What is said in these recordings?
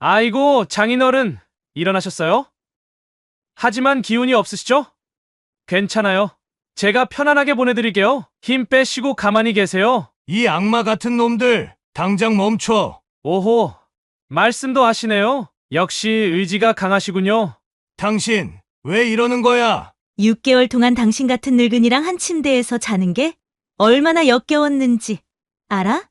아이고, 장인어른, 일어나셨어요? 하지만 기운이 없으시죠? 괜찮아요. 제가 편안하게 보내드릴게요. 힘 빼시고 가만히 계세요. 이 악마 같은 놈들, 당장 멈춰. 오호, 말씀도 하시네요. 역시 의지가 강하시군요. 당신, 왜 이러는 거야? 6개월 동안 당신 같은 늙은이랑 한 침대에서 자는 게 얼마나 역겨웠는지 알아?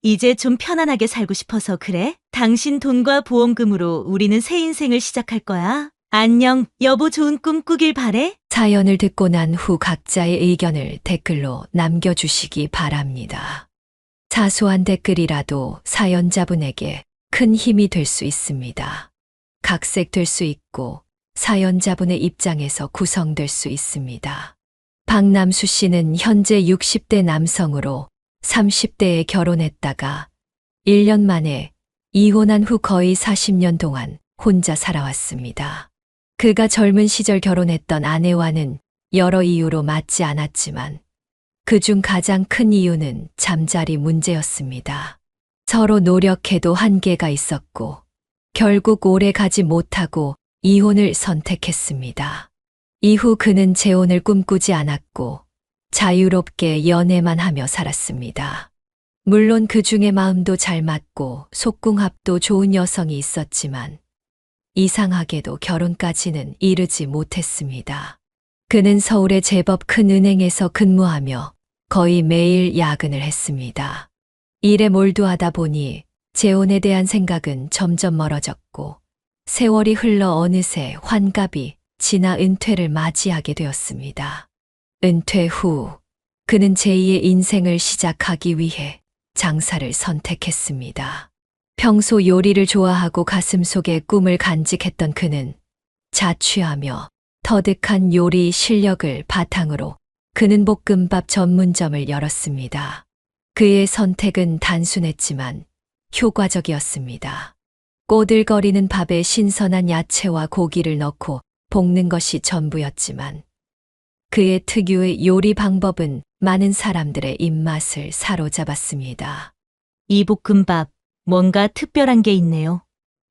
이제 좀 편안하게 살고 싶어서 그래? 당신 돈과 보험금으로 우리는 새 인생을 시작할 거야. 안녕, 여보 좋은 꿈 꾸길 바래. 사연을 듣고 난 후 각자의 의견을 댓글로 남겨주시기 바랍니다. 사소한 댓글이라도 사연자분에게 큰 힘이 될 수 있습니다. 각색될 수 있고 사연자분의 입장에서 구성될 수 있습니다. 박남수 씨는 현재 60대 남성으로 30대에 결혼했다가 1년 만에 이혼한 후 거의 40년 동안 혼자 살아왔습니다. 그가 젊은 시절 결혼했던 아내와는 여러 이유로 맞지 않았지만 그중 가장 큰 이유는 잠자리 문제였습니다. 서로 노력해도 한계가 있었고 결국 오래 가지 못하고 이혼을 선택했습니다. 이후 그는 재혼을 꿈꾸지 않았고 자유롭게 연애만 하며 살았습니다. 물론 그 중에 마음도 잘 맞고 속궁합도 좋은 여성이 있었지만 이상하게도 결혼까지는 이르지 못했습니다. 그는 서울의 제법 큰 은행에서 근무하며 거의 매일 야근을 했습니다. 일에 몰두하다 보니 재혼에 대한 생각은 점점 멀어졌고 세월이 흘러 어느새 환갑이 지나 은퇴를 맞이하게 되었습니다. 은퇴 후 그는 제2의 인생을 시작하기 위해 장사를 선택했습니다. 평소 요리를 좋아하고 가슴속에 꿈을 간직했던 그는 자취하며 터득한 요리 실력을 바탕으로 그는 볶음밥 전문점을 열었습니다. 그의 선택은 단순했지만 효과적이었습니다. 꼬들거리는 밥에 신선한 야채와 고기를 넣고 볶는 것이 전부였지만 그의 특유의 요리 방법은 많은 사람들의 입맛을 사로잡았습니다. 이 볶음밥 뭔가 특별한 게 있네요.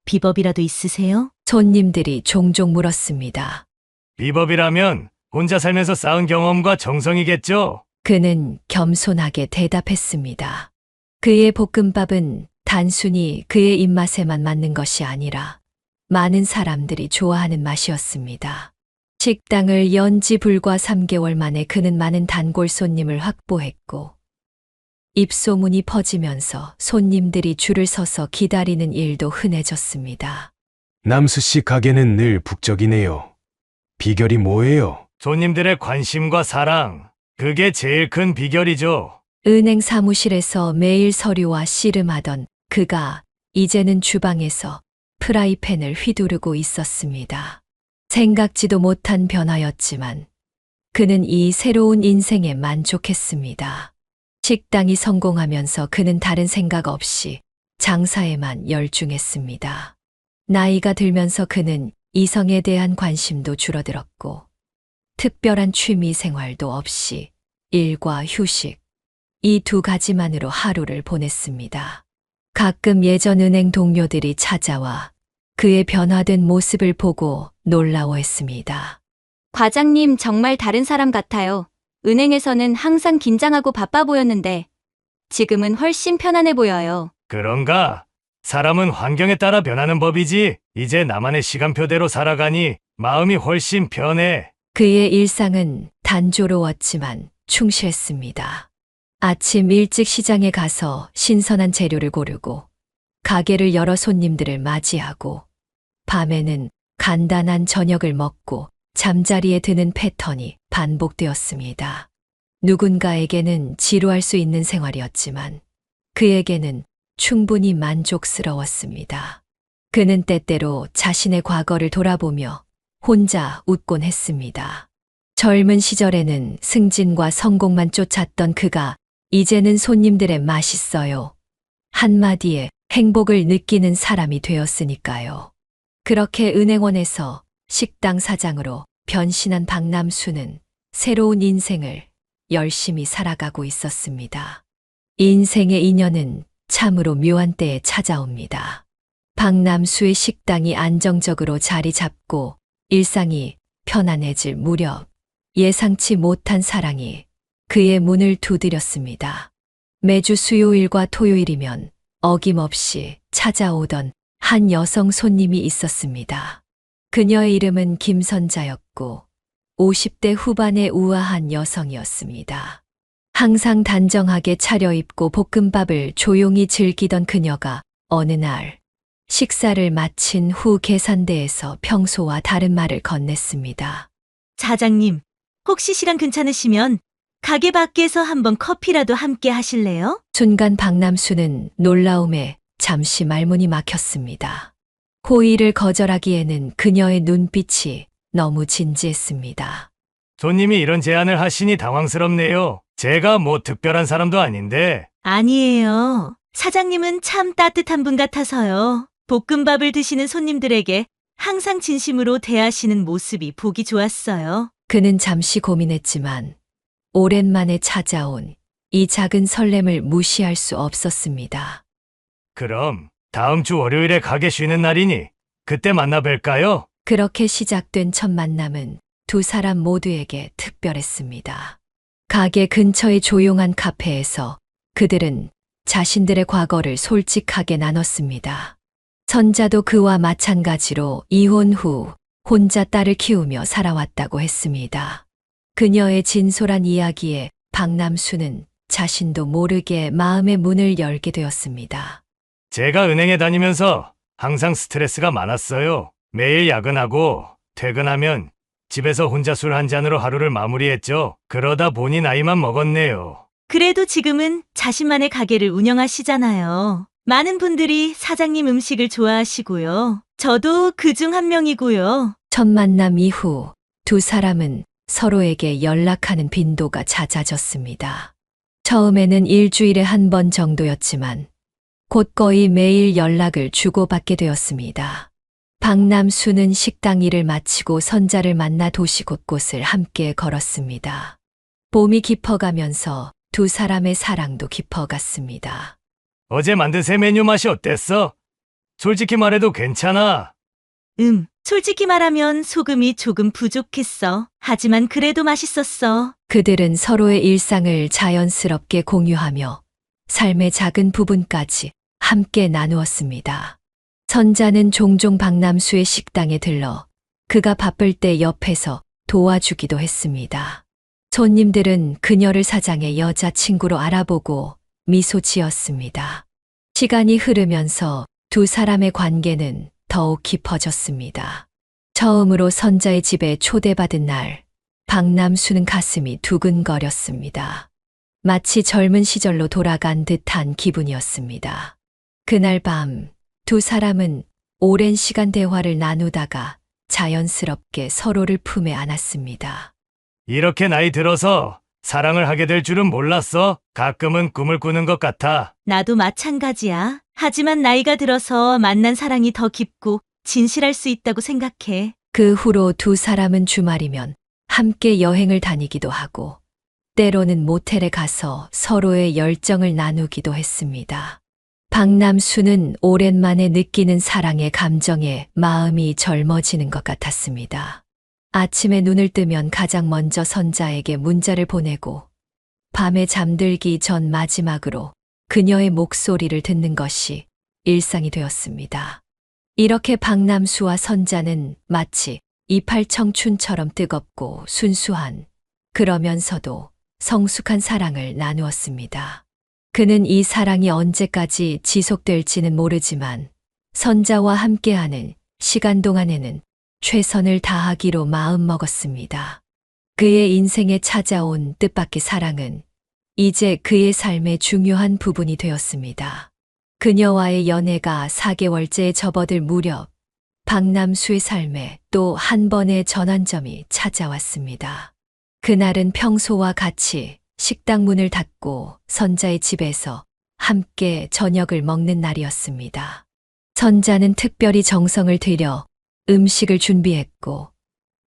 비법이라도 있으세요? 손님들이 종종 물었습니다. 비법이라면 혼자 살면서 쌓은 경험과 정성이겠죠? 그는 겸손하게 대답했습니다. 그의 볶음밥은 단순히 그의 입맛에만 맞는 것이 아니라 많은 사람들이 좋아하는 맛이었습니다. 식당을 연 지 불과 3개월 만에 그는 많은 단골 손님을 확보했고 입소문이 퍼지면서 손님들이 줄을 서서 기다리는 일도 흔해졌습니다. 남수 씨 가게는 늘 북적이네요. 비결이 뭐예요? 손님들의 관심과 사랑, 그게 제일 큰 비결이죠. 은행 사무실에서 매일 서류와 씨름하던 그가 이제는 주방에서 프라이팬을 휘두르고 있었습니다. 생각지도 못한 변화였지만 그는 이 새로운 인생에 만족했습니다. 식당이 성공하면서 그는 다른 생각 없이 장사에만 열중했습니다. 나이가 들면서 그는 이성에 대한 관심도 줄어들었고 특별한 취미 생활도 없이 일과 휴식, 이 두 가지만으로 하루를 보냈습니다. 가끔 예전 은행 동료들이 찾아와 그의 변화된 모습을 보고 놀라워했습니다. 과장님 정말 다른 사람 같아요. 은행에서는 항상 긴장하고 바빠 보였는데 지금은 훨씬 편안해 보여요. 그런가? 사람은 환경에 따라 변하는 법이지. 이제 나만의 시간표대로 살아가니 마음이 훨씬 편해. 그의 일상은 단조로웠지만 충실했습니다. 아침 일찍 시장에 가서 신선한 재료를 고르고 가게를 열어 손님들을 맞이하고 밤에는 간단한 저녁을 먹고 잠자리에 드는 패턴이 반복되었습니다. 누군가에게는 지루할 수 있는 생활이었지만 그에게는 충분히 만족스러웠습니다. 그는 때때로 자신의 과거를 돌아보며 혼자 웃곤 했습니다. 젊은 시절에는 승진과 성공만 쫓았던 그가 이제는 손님들의 맛있어요 한마디에 행복을 느끼는 사람이 되었으니까요. 그렇게 은행원에서 식당 사장으로 변신한 박남수는 새로운 인생을 열심히 살아가고 있었습니다. 인생의 인연은 참으로 묘한 때에 찾아옵니다. 박남수의 식당이 안정적으로 자리 잡고 일상이 편안해질 무렵 예상치 못한 사랑이 그의 문을 두드렸습니다. 매주 수요일과 토요일이면 어김없이 찾아오던 한 여성 손님이 있었습니다. 그녀의 이름은 김선자였고 50대 후반의 우아한 여성이었습니다. 항상 단정하게 차려입고 볶음밥을 조용히 즐기던 그녀가 어느 날 식사를 마친 후 계산대에서 평소와 다른 말을 건넸습니다. 사장님, 혹시 시간 괜찮으시면 가게 밖에서 한번 커피라도 함께 하실래요? 순간 박남수는 놀라움에 잠시 말문이 막혔습니다. 호의를 거절하기에는 그녀의 눈빛이 너무 진지했습니다. 손님이 이런 제안을 하시니 당황스럽네요. 제가 뭐 특별한 사람도 아닌데. 아니에요. 사장님은 참 따뜻한 분 같아서요. 볶음밥을 드시는 손님들에게 항상 진심으로 대하시는 모습이 보기 좋았어요. 그는 잠시 고민했지만 오랜만에 찾아온 이 작은 설렘을 무시할 수 없었습니다. 그럼 다음 주 월요일에 가게 쉬는 날이니 그때 만나 뵐까요? 그렇게 시작된 첫 만남은 두 사람 모두에게 특별했습니다. 가게 근처의 조용한 카페에서 그들은 자신들의 과거를 솔직하게 나눴습니다. 선자도 그와 마찬가지로 이혼 후 혼자 딸을 키우며 살아왔다고 했습니다. 그녀의 진솔한 이야기에 박남수는 자신도 모르게 마음의 문을 열게 되었습니다. 제가 은행에 다니면서 항상 스트레스가 많았어요. 매일 야근하고 퇴근하면 집에서 혼자 술 한 잔으로 하루를 마무리했죠. 그러다 보니 나이만 먹었네요. 그래도 지금은 자신만의 가게를 운영하시잖아요. 많은 분들이 사장님 음식을 좋아하시고요. 저도 그중 한 명이고요. 첫 만남 이후 두 사람은 서로에게 연락하는 빈도가 잦아졌습니다. 처음에는 일주일에 한 번 정도였지만 곧 거의 매일 연락을 주고받게 되었습니다. 박남수는 식당 일을 마치고 선자를 만나 도시 곳곳을 함께 걸었습니다. 봄이 깊어가면서 두 사람의 사랑도 깊어갔습니다. 어제 만든 새 메뉴 맛이 어땠어? 솔직히 말해도 괜찮아. 솔직히 말하면 소금이 조금 부족했어. 하지만 그래도 맛있었어. 그들은 서로의 일상을 자연스럽게 공유하며 삶의 작은 부분까지 함께 나누었습니다. 선자는 종종 박남수의 식당에 들러 그가 바쁠 때 옆에서 도와주기도 했습니다. 손님들은 그녀를 사장의 여자친구로 알아보고 미소 지었습니다. 시간이 흐르면서 두 사람의 관계는 더욱 깊어졌습니다. 처음으로 선자의 집에 초대받은 날, 박남수는 가슴이 두근거렸습니다. 마치 젊은 시절로 돌아간 듯한 기분이었습니다. 그날 밤, 두 사람은 오랜 시간 대화를 나누다가 자연스럽게 서로를 품에 안았습니다. 이렇게 나이 들어서 사랑을 하게 될 줄은 몰랐어. 가끔은 꿈을 꾸는 것 같아. 나도 마찬가지야. 하지만 나이가 들어서 만난 사랑이 더 깊고 진실할 수 있다고 생각해. 그 후로 두 사람은 주말이면 함께 여행을 다니기도 하고 때로는 모텔에 가서 서로의 열정을 나누기도 했습니다. 박남수는 오랜만에 느끼는 사랑의 감정에 마음이 젊어지는 것 같았습니다. 아침에 눈을 뜨면 가장 먼저 선자에게 문자를 보내고 밤에 잠들기 전 마지막으로 그녀의 목소리를 듣는 것이 일상이 되었습니다. 이렇게 박남수와 선자는 마치 이팔 청춘처럼 뜨겁고 순수한 그러면서도 성숙한 사랑을 나누었습니다. 그는 이 사랑이 언제까지 지속될지는 모르지만 선자와 함께하는 시간 동안에는 최선을 다하기로 마음먹었습니다. 그의 인생에 찾아온 뜻밖의 사랑은 이제 그의 삶의 중요한 부분이 되었습니다. 그녀와의 연애가 4개월째에 접어들 무렵 박남수의 삶에 또 한 번의 전환점이 찾아왔습니다. 그날은 평소와 같이 식당 문을 닫고 선자의 집에서 함께 저녁을 먹는 날이었습니다. 선자는 특별히 정성을 들여 음식을 준비했고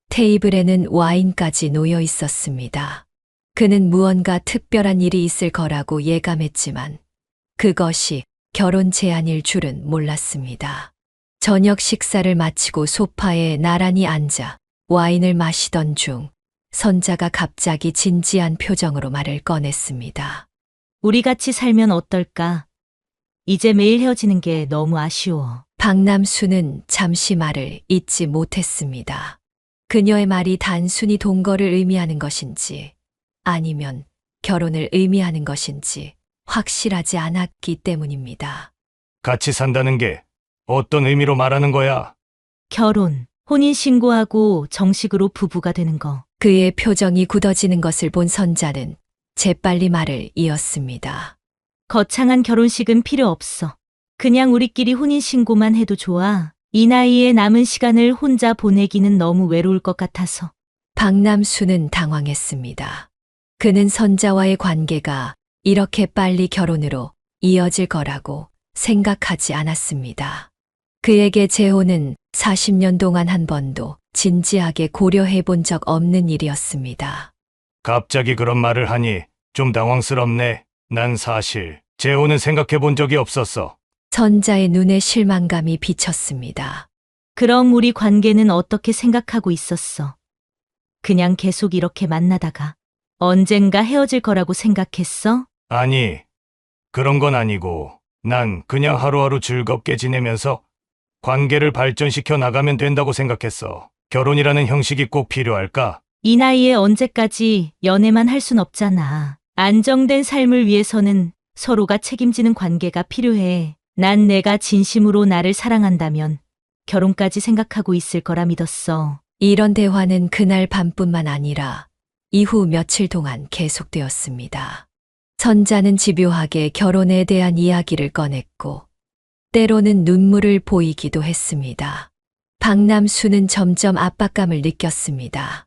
테이블에는 와인까지 놓여 있었습니다. 그는 무언가 특별한 일이 있을 거라고 예감했지만 그것이 결혼 제안일 줄은 몰랐습니다. 저녁 식사를 마치고 소파에 나란히 앉아 와인을 마시던 중 선자가 갑자기 진지한 표정으로 말을 꺼냈습니다. 우리 같이 살면 어떨까? 이제 매일 헤어지는 게 너무 아쉬워. 박남수는 잠시 말을 잇지 못했습니다. 그녀의 말이 단순히 동거를 의미하는 것인지 아니면 결혼을 의미하는 것인지 확실하지 않았기 때문입니다. 같이 산다는 게 어떤 의미로 말하는 거야? 결혼, 혼인신고하고 정식으로 부부가 되는 거. 그의 표정이 굳어지는 것을 본 선자는 재빨리 말을 이었습니다. 거창한 결혼식은 필요 없어. 그냥 우리끼리 혼인신고만 해도 좋아. 이 나이에 남은 시간을 혼자 보내기는 너무 외로울 것 같아서. 박남수는 당황했습니다. 그는 선자와의 관계가 이렇게 빨리 결혼으로 이어질 거라고 생각하지 않았습니다. 그에게 재혼은 40년 동안 한 번도 진지하게 고려해 본 적 없는 일이었습니다. 갑자기 그런 말을 하니 좀 당황스럽네. 난 사실 재혼은 생각해 본 적이 없었어. 선자의 눈에 실망감이 비쳤습니다. 그럼 우리 관계는 어떻게 생각하고 있었어? 그냥 계속 이렇게 만나다가 언젠가 헤어질 거라고 생각했어? 아니, 그런 건 아니고 난 그냥 하루하루 즐겁게 지내면서 관계를 발전시켜 나가면 된다고 생각했어. 결혼이라는 형식이 꼭 필요할까? 이 나이에 언제까지 연애만 할 순 없잖아. 안정된 삶을 위해서는 서로가 책임지는 관계가 필요해. 난 내가 진심으로 나를 사랑한다면 결혼까지 생각하고 있을 거라 믿었어. 이런 대화는 그날 밤뿐만 아니라 이후 며칠 동안 계속되었습니다. 선자는 집요하게 결혼에 대한 이야기를 꺼냈고 때로는 눈물을 보이기도 했습니다. 박남수는 점점 압박감을 느꼈습니다.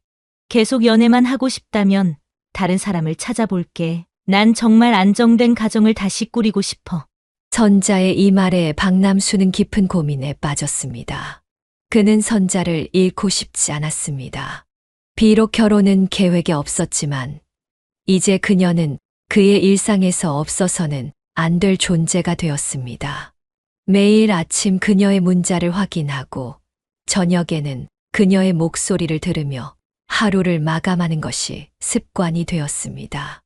계속 연애만 하고 싶다면 다른 사람을 찾아볼게. 난 정말 안정된 가정을 다시 꾸리고 싶어. 선자의 이 말에 박남수는 깊은 고민에 빠졌습니다. 그는 선자를 잃고 싶지 않았습니다. 비록 결혼은 계획에 없었지만 이제 그녀는 그의 일상에서 없어서는 안 될 존재가 되었습니다. 매일 아침 그녀의 문자를 확인하고 저녁에는 그녀의 목소리를 들으며 하루를 마감하는 것이 습관이 되었습니다.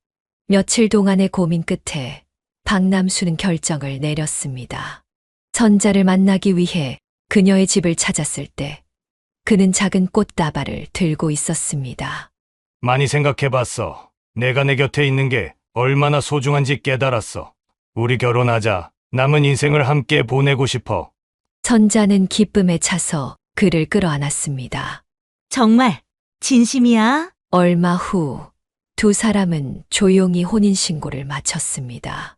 며칠 동안의 고민 끝에 박남수는 결정을 내렸습니다. 선자를 만나기 위해 그녀의 집을 찾았을 때 그는 작은 꽃다발을 들고 있었습니다. 많이 생각해봤어. 내가 내 곁에 있는 게 얼마나 소중한지 깨달았어. 우리 결혼하자. 남은 인생을 함께 보내고 싶어. 선자는 기쁨에 차서 그를 끌어안았습니다. 정말 진심이야? 얼마 후 두 사람은 조용히 혼인신고를 마쳤습니다.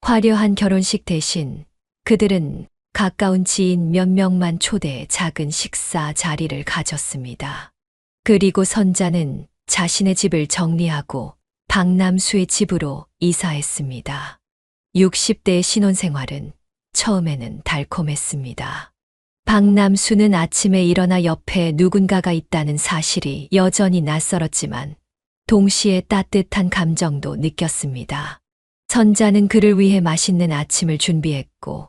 화려한 결혼식 대신 그들은 가까운 지인 몇 명만 초대해 작은 식사 자리를 가졌습니다. 그리고 선자는 자신의 집을 정리하고 박남수의 집으로 이사했습니다. 60대의 신혼생활은 처음에는 달콤했습니다. 박남수는 아침에 일어나 옆에 누군가가 있다는 사실이 여전히 낯설었지만 동시에 따뜻한 감정도 느꼈습니다. 선자는 그를 위해 맛있는 아침을 준비했고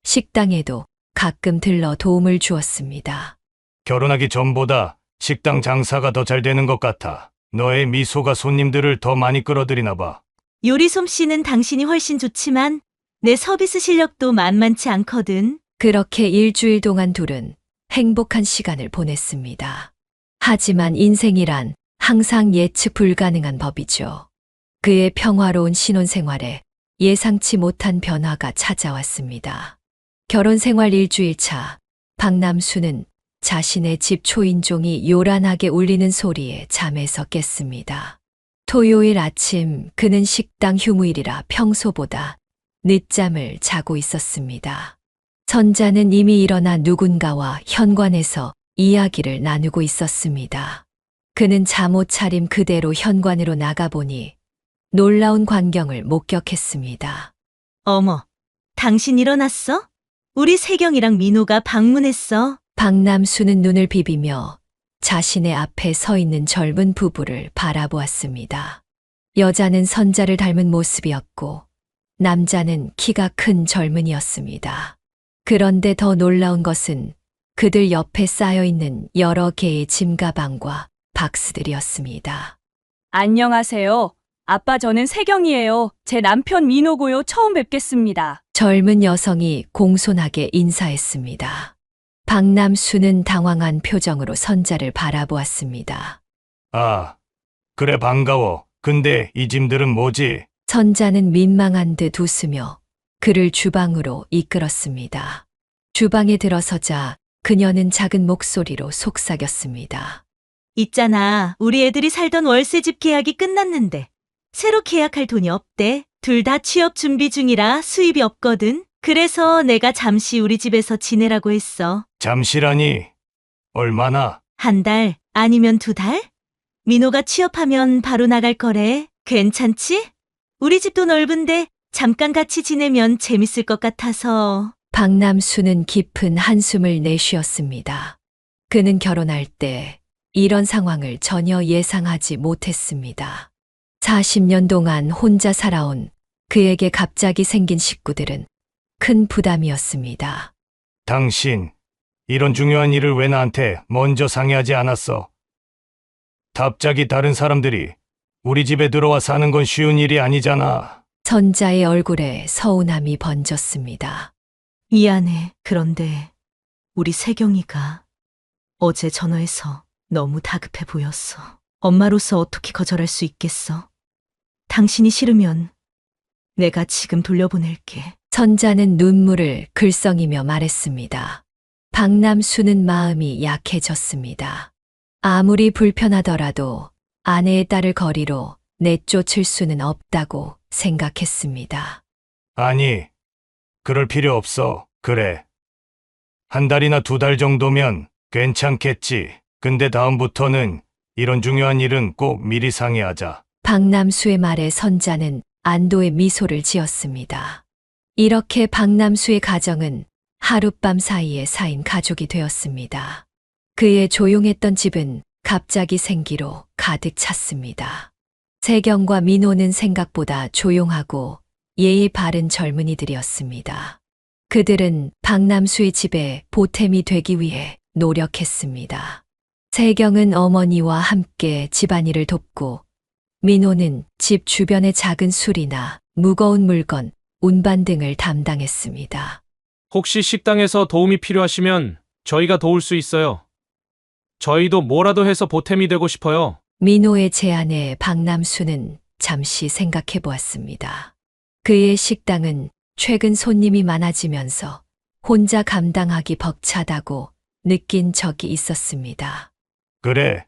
식당에도 가끔 들러 도움을 주었습니다. 결혼하기 전보다 식당 장사가 더 잘 되는 것 같아. 너의 미소가 손님들을 더 많이 끌어들이나 봐. 요리 솜씨는 당신이 훨씬 좋지만 내 서비스 실력도 만만치 않거든. 그렇게 일주일 동안 둘은 행복한 시간을 보냈습니다. 하지만 인생이란 항상 예측 불가능한 법이죠. 그의 평화로운 신혼생활에 예상치 못한 변화가 찾아왔습니다. 결혼 생활 일주일 차, 박남수는 자신의 집 초인종이 요란하게 울리는 소리에 잠에서 깼습니다. 토요일 아침 그는 식당 휴무일이라 평소보다 늦잠을 자고 있었습니다. 선자는 이미 일어나 누군가와 현관에서 이야기를 나누고 있었습니다. 그는 잠옷 차림 그대로 현관으로 나가보니 놀라운 광경을 목격했습니다. 어머, 당신 일어났어? 우리 세경이랑 민호가 방문했어. 박남수는 눈을 비비며 자신의 앞에 서 있는 젊은 부부를 바라보았습니다. 여자는 선자를 닮은 모습이었고 남자는 키가 큰 젊은이였습니다. 그런데 더 놀라운 것은 그들 옆에 쌓여 있는 여러 개의 짐가방과 박스들이었습니다. 안녕하세요. 아빠, 저는 세경이에요. 제 남편 민호고요. 처음 뵙겠습니다. 젊은 여성이 공손하게 인사했습니다. 박남수는 당황한 표정으로 선자를 바라보았습니다. 아, 그래 반가워. 근데 이 짐들은 뭐지? 선자는 민망한 듯 웃으며 그를 주방으로 이끌었습니다. 주방에 들어서자 그녀는 작은 목소리로 속삭였습니다. 있잖아. 우리 애들이 살던 월세집 계약이 끝났는데 새로 계약할 돈이 없대. 둘 다 취업 준비 중이라 수입이 없거든. 그래서 내가 잠시 우리 집에서 지내라고 했어. 잠시라니. 얼마나? 한 달 아니면 2달? 민호가 취업하면 바로 나갈 거래. 괜찮지? 우리 집도 넓은데 잠깐 같이 지내면 재밌을 것 같아서. 박남수는 깊은 한숨을 내쉬었습니다. 그는 결혼할 때 이런 상황을 전혀 예상하지 못했습니다. 40년 동안 혼자 살아온 그에게 갑자기 생긴 식구들은 큰 부담이었습니다. 당신, 이런 중요한 일을 왜 나한테 먼저 상의하지 않았어? 갑자기 다른 사람들이 우리 집에 들어와 사는 건 쉬운 일이 아니잖아. 선자의 얼굴에 서운함이 번졌습니다. 미안해. 그런데 우리 세경이가 어제 전화해서 너무 다급해 보였어. 엄마로서 어떻게 거절할 수 있겠어? 당신이 싫으면 내가 지금 돌려보낼게. 선자는 눈물을 글썽이며 말했습니다. 박남수는 마음이 약해졌습니다. 아무리 불편하더라도 아내의 딸을 거리로 내쫓을 수는 없다고 생각했습니다. 아니, 그럴 필요 없어. 그래. 한 달이나 2달 정도면 괜찮겠지. 근데 다음부터는 이런 중요한 일은 꼭 미리 상의하자. 박남수의 말에 선자는 안도의 미소를 지었습니다. 이렇게 박남수의 가정은 하룻밤 사이에 쌓인 가족이 되었습니다. 그의 조용했던 집은 갑자기 생기로 가득 찼습니다. 세경과 민호는 생각보다 조용하고 예의 바른 젊은이들이었습니다. 그들은 박남수의 집에 보탬이 되기 위해 노력했습니다. 세경은 어머니와 함께 집안일을 돕고 민호는 집 주변의 작은 수리나 무거운 물건, 운반 등을 담당했습니다. 혹시 식당에서 도움이 필요하시면 저희가 도울 수 있어요. 저희도 뭐라도 해서 보탬이 되고 싶어요. 민호의 제안에 박남수는 잠시 생각해 보았습니다. 그의 식당은 최근 손님이 많아지면서 혼자 감당하기 벅차다고 느낀 적이 있었습니다. 그래.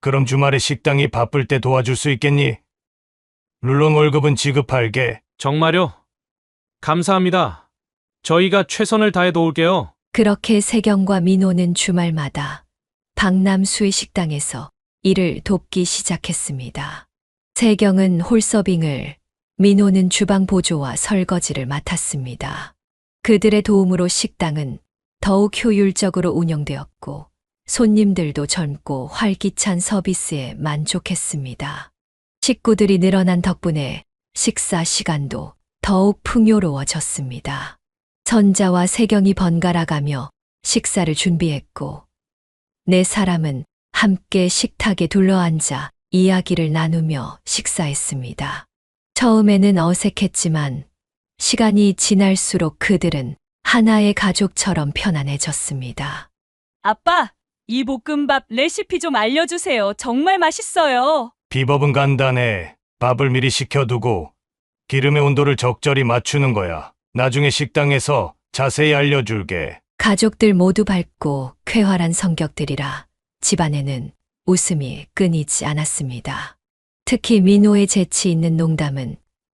그럼 주말에 식당이 바쁠 때 도와줄 수 있겠니? 물론 월급은 지급할게. 정말요? 감사합니다. 저희가 최선을 다해 도울게요. 그렇게 세경과 민호는 주말마다 박남수의 식당에서 일을 돕기 시작했습니다. 세경은 홀서빙을, 민호는 주방 보조와 설거지를 맡았습니다. 그들의 도움으로 식당은 더욱 효율적으로 운영되었고 손님들도 젊고 활기찬 서비스에 만족했습니다. 식구들이 늘어난 덕분에 식사 시간도 더욱 풍요로워졌습니다. 선자와 세경이 번갈아가며 식사를 준비했고 네 사람은 함께 식탁에 둘러앉아 이야기를 나누며 식사했습니다. 처음에는 어색했지만 시간이 지날수록 그들은 하나의 가족처럼 편안해졌습니다. 아빠, 이 볶음밥 레시피 좀 알려주세요. 정말 맛있어요. 비법은 간단해. 밥을 미리 식혀두고 기름의 온도를 적절히 맞추는 거야. 나중에 식당에서 자세히 알려줄게. 가족들 모두 밝고 쾌활한 성격들이라 집안에는 웃음이 끊이지 않았습니다. 특히 민호의 재치 있는 농담은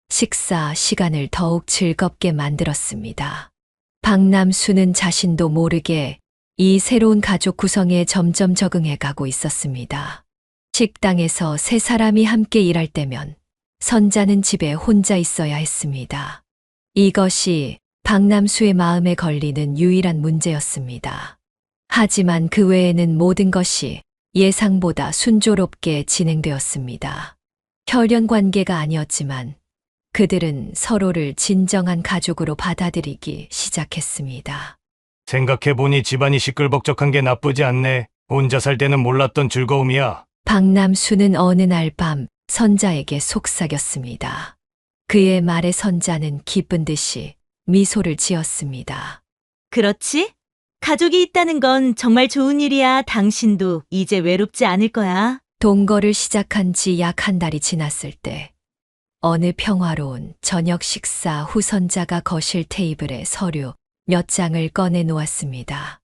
식사 시간을 더욱 즐겁게 만들었습니다. 박남수는 자신도 모르게 이 새로운 가족 구성에 점점 적응해 가고 있었습니다. 식당에서 3사람이 함께 일할 때면 선자는 집에 혼자 있어야 했습니다. 이것이 박남수의 마음에 걸리는 유일한 문제였습니다. 하지만 그 외에는 모든 것이 예상보다 순조롭게 진행되었습니다. 혈연 관계가 아니었지만 그들은 서로를 진정한 가족으로 받아들이기 시작했습니다. 생각해보니 집안이 시끌벅적한 게 나쁘지 않네. 혼자 살 때는 몰랐던 즐거움이야. 박남수는 어느 날 밤 선자에게 속삭였습니다. 그의 말에 선자는 기쁜 듯이 미소를 지었습니다. 그렇지? 가족이 있다는 건 정말 좋은 일이야. 당신도 이제 외롭지 않을 거야. 동거를 시작한 지 약 한 달이 지났을 때 어느 평화로운 저녁 식사 후 선자가 거실 테이블에 서류 몇 장을 꺼내 놓았습니다.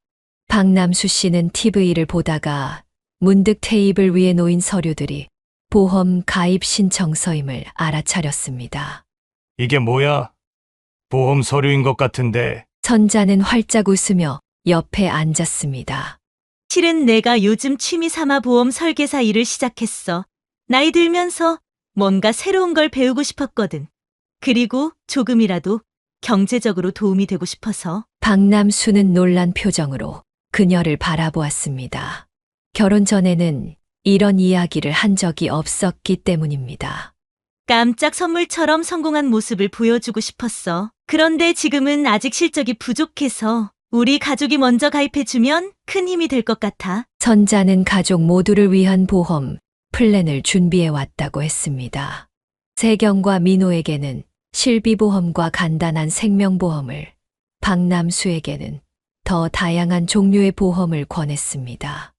박남수 씨는 TV를 보다가 문득 테이블 위에 놓인 서류들이 보험 가입 신청서임을 알아차렸습니다. 이게 뭐야? 보험 서류인 것 같은데. 선자는 활짝 웃으며 옆에 앉았습니다. 실은 내가 요즘 취미 삼아 보험 설계사 일을 시작했어. 나이 들면서 뭔가 새로운 걸 배우고 싶었거든. 그리고 조금이라도 경제적으로 도움이 되고 싶어서. 박남수는 놀란 표정으로 그녀를 바라보았습니다. 결혼 전에는 이런 이야기를 한 적이 없었기 때문입니다. 깜짝 선물처럼 성공한 모습을 보여주고 싶었어. 그런데 지금은 아직 실적이 부족해서 우리 가족이 먼저 가입해주면 큰 힘이 될 것 같아. 선자는 가족 모두를 위한 보험 플랜을 준비해 왔다고 했습니다. 세경과 민호에게는 실비보험과 간단한 생명보험을, 박남수에게는 더 다양한 종류의 보험을 권했습니다.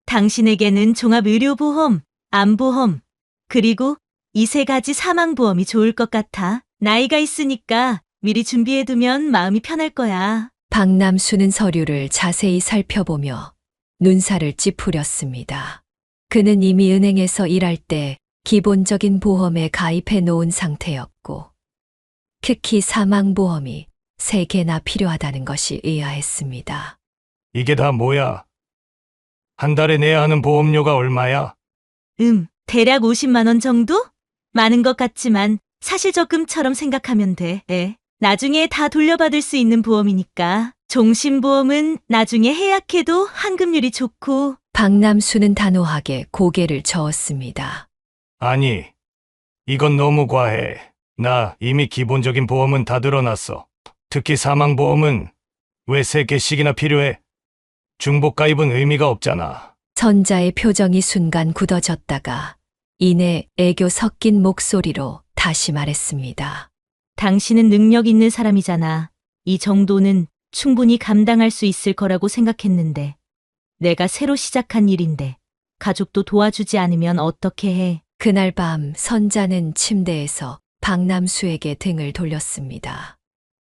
당신에게는 종합의료보험, 암보험, 그리고 이 세 가지 사망보험이 좋을 것 같아. 나이가 있으니까 미리 준비해두면 마음이 편할 거야. 박남수는 서류를 자세히 살펴보며 눈살을 찌푸렸습니다. 그는 이미 은행에서 일할 때 기본적인 보험에 가입해 놓은 상태였고, 특히 사망보험이 3개나 필요하다는 것이 의아했습니다. 이게 다 뭐야? 한 달에 내야 하는 보험료가 얼마야? 대략 50만 원 정도? 많은 것 같지만 사실 적금처럼 생각하면 돼. 나중에 다 돌려받을 수 있는 보험이니까. 종신보험은 나중에 해약해도 환급률이 좋고. 박남수는 단호하게 고개를 저었습니다. 아니, 이건 너무 과해. 나 이미 기본적인 보험은 다 들어놨어. 특히 사망보험은 왜 3개씩이나 필요해? 중복 가입은 의미가 없잖아. 선자의 표정이 순간 굳어졌다가 이내 애교 섞인 목소리로 다시 말했습니다. 당신은 능력 있는 사람이잖아. 이 정도는 충분히 감당할 수 있을 거라고 생각했는데. 내가 새로 시작한 일인데 가족도 도와주지 않으면 어떻게 해? 그날 밤 선자는 침대에서 박남수에게 등을 돌렸습니다.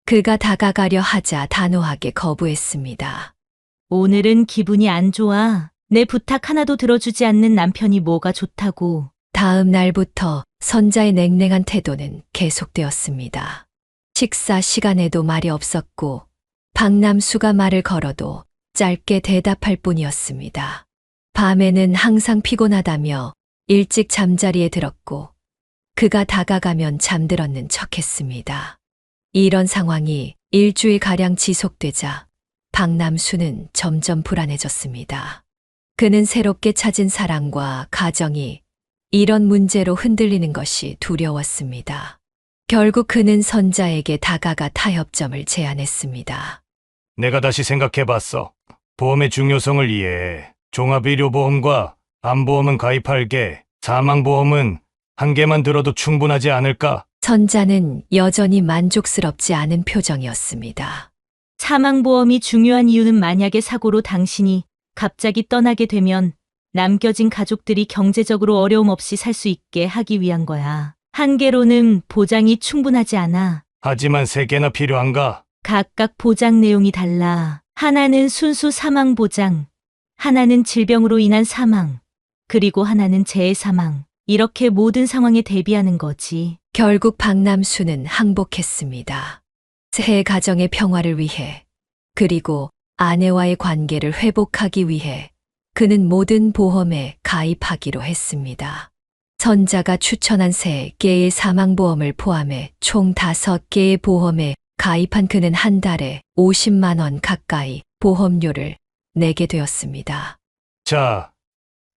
그가 다가가려 하자 단호하게 거부했습니다. 오늘은 기분이 안 좋아. 내 부탁 하나도 들어주지 않는 남편이 뭐가 좋다고. 다음 날부터 선자의 냉랭한 태도는 계속되었습니다. 식사 시간에도 말이 없었고 박남수가 말을 걸어도 짧게 대답할 뿐이었습니다. 밤에는 항상 피곤하다며 일찍 잠자리에 들었고 그가 다가가면 잠들었는 척했습니다. 이런 상황이 일주일가량 지속되자 박남수는 점점 불안해졌습니다. 그는 새롭게 찾은 사랑과 가정이 이런 문제로 흔들리는 것이 두려웠습니다. 결국 그는 선자에게 다가가 타협점을 제안했습니다. 내가 다시 생각해봤어. 보험의 중요성을 이해해. 종합의료보험과 암보험은 가입할게. 사망보험은 한 개만 들어도 충분하지 않을까? 선자는 여전히 만족스럽지 않은 표정이었습니다. 사망보험이 중요한 이유는 만약에 사고로 당신이 갑자기 떠나게 되면 남겨진 가족들이 경제적으로 어려움 없이 살 수 있게 하기 위한 거야. 한 개로는 보장이 충분하지 않아. 하지만 3개나 필요한가? 각각 보장 내용이 달라. 하나는 순수 사망 보장, 하나는 질병으로 인한 사망, 그리고 하나는 재해 사망. 이렇게 모든 상황에 대비하는 거지. 결국 박남수는 항복했습니다. 새 가정의 평화를 위해, 그리고 아내와의 관계를 회복하기 위해 그는 모든 보험에 가입하기로 했습니다. 선자가 추천한 3개의 사망보험을 포함해 총 5개의 보험에 가입한 그는 한 달에 50만 원 가까이 보험료를 내게 되었습니다. 자,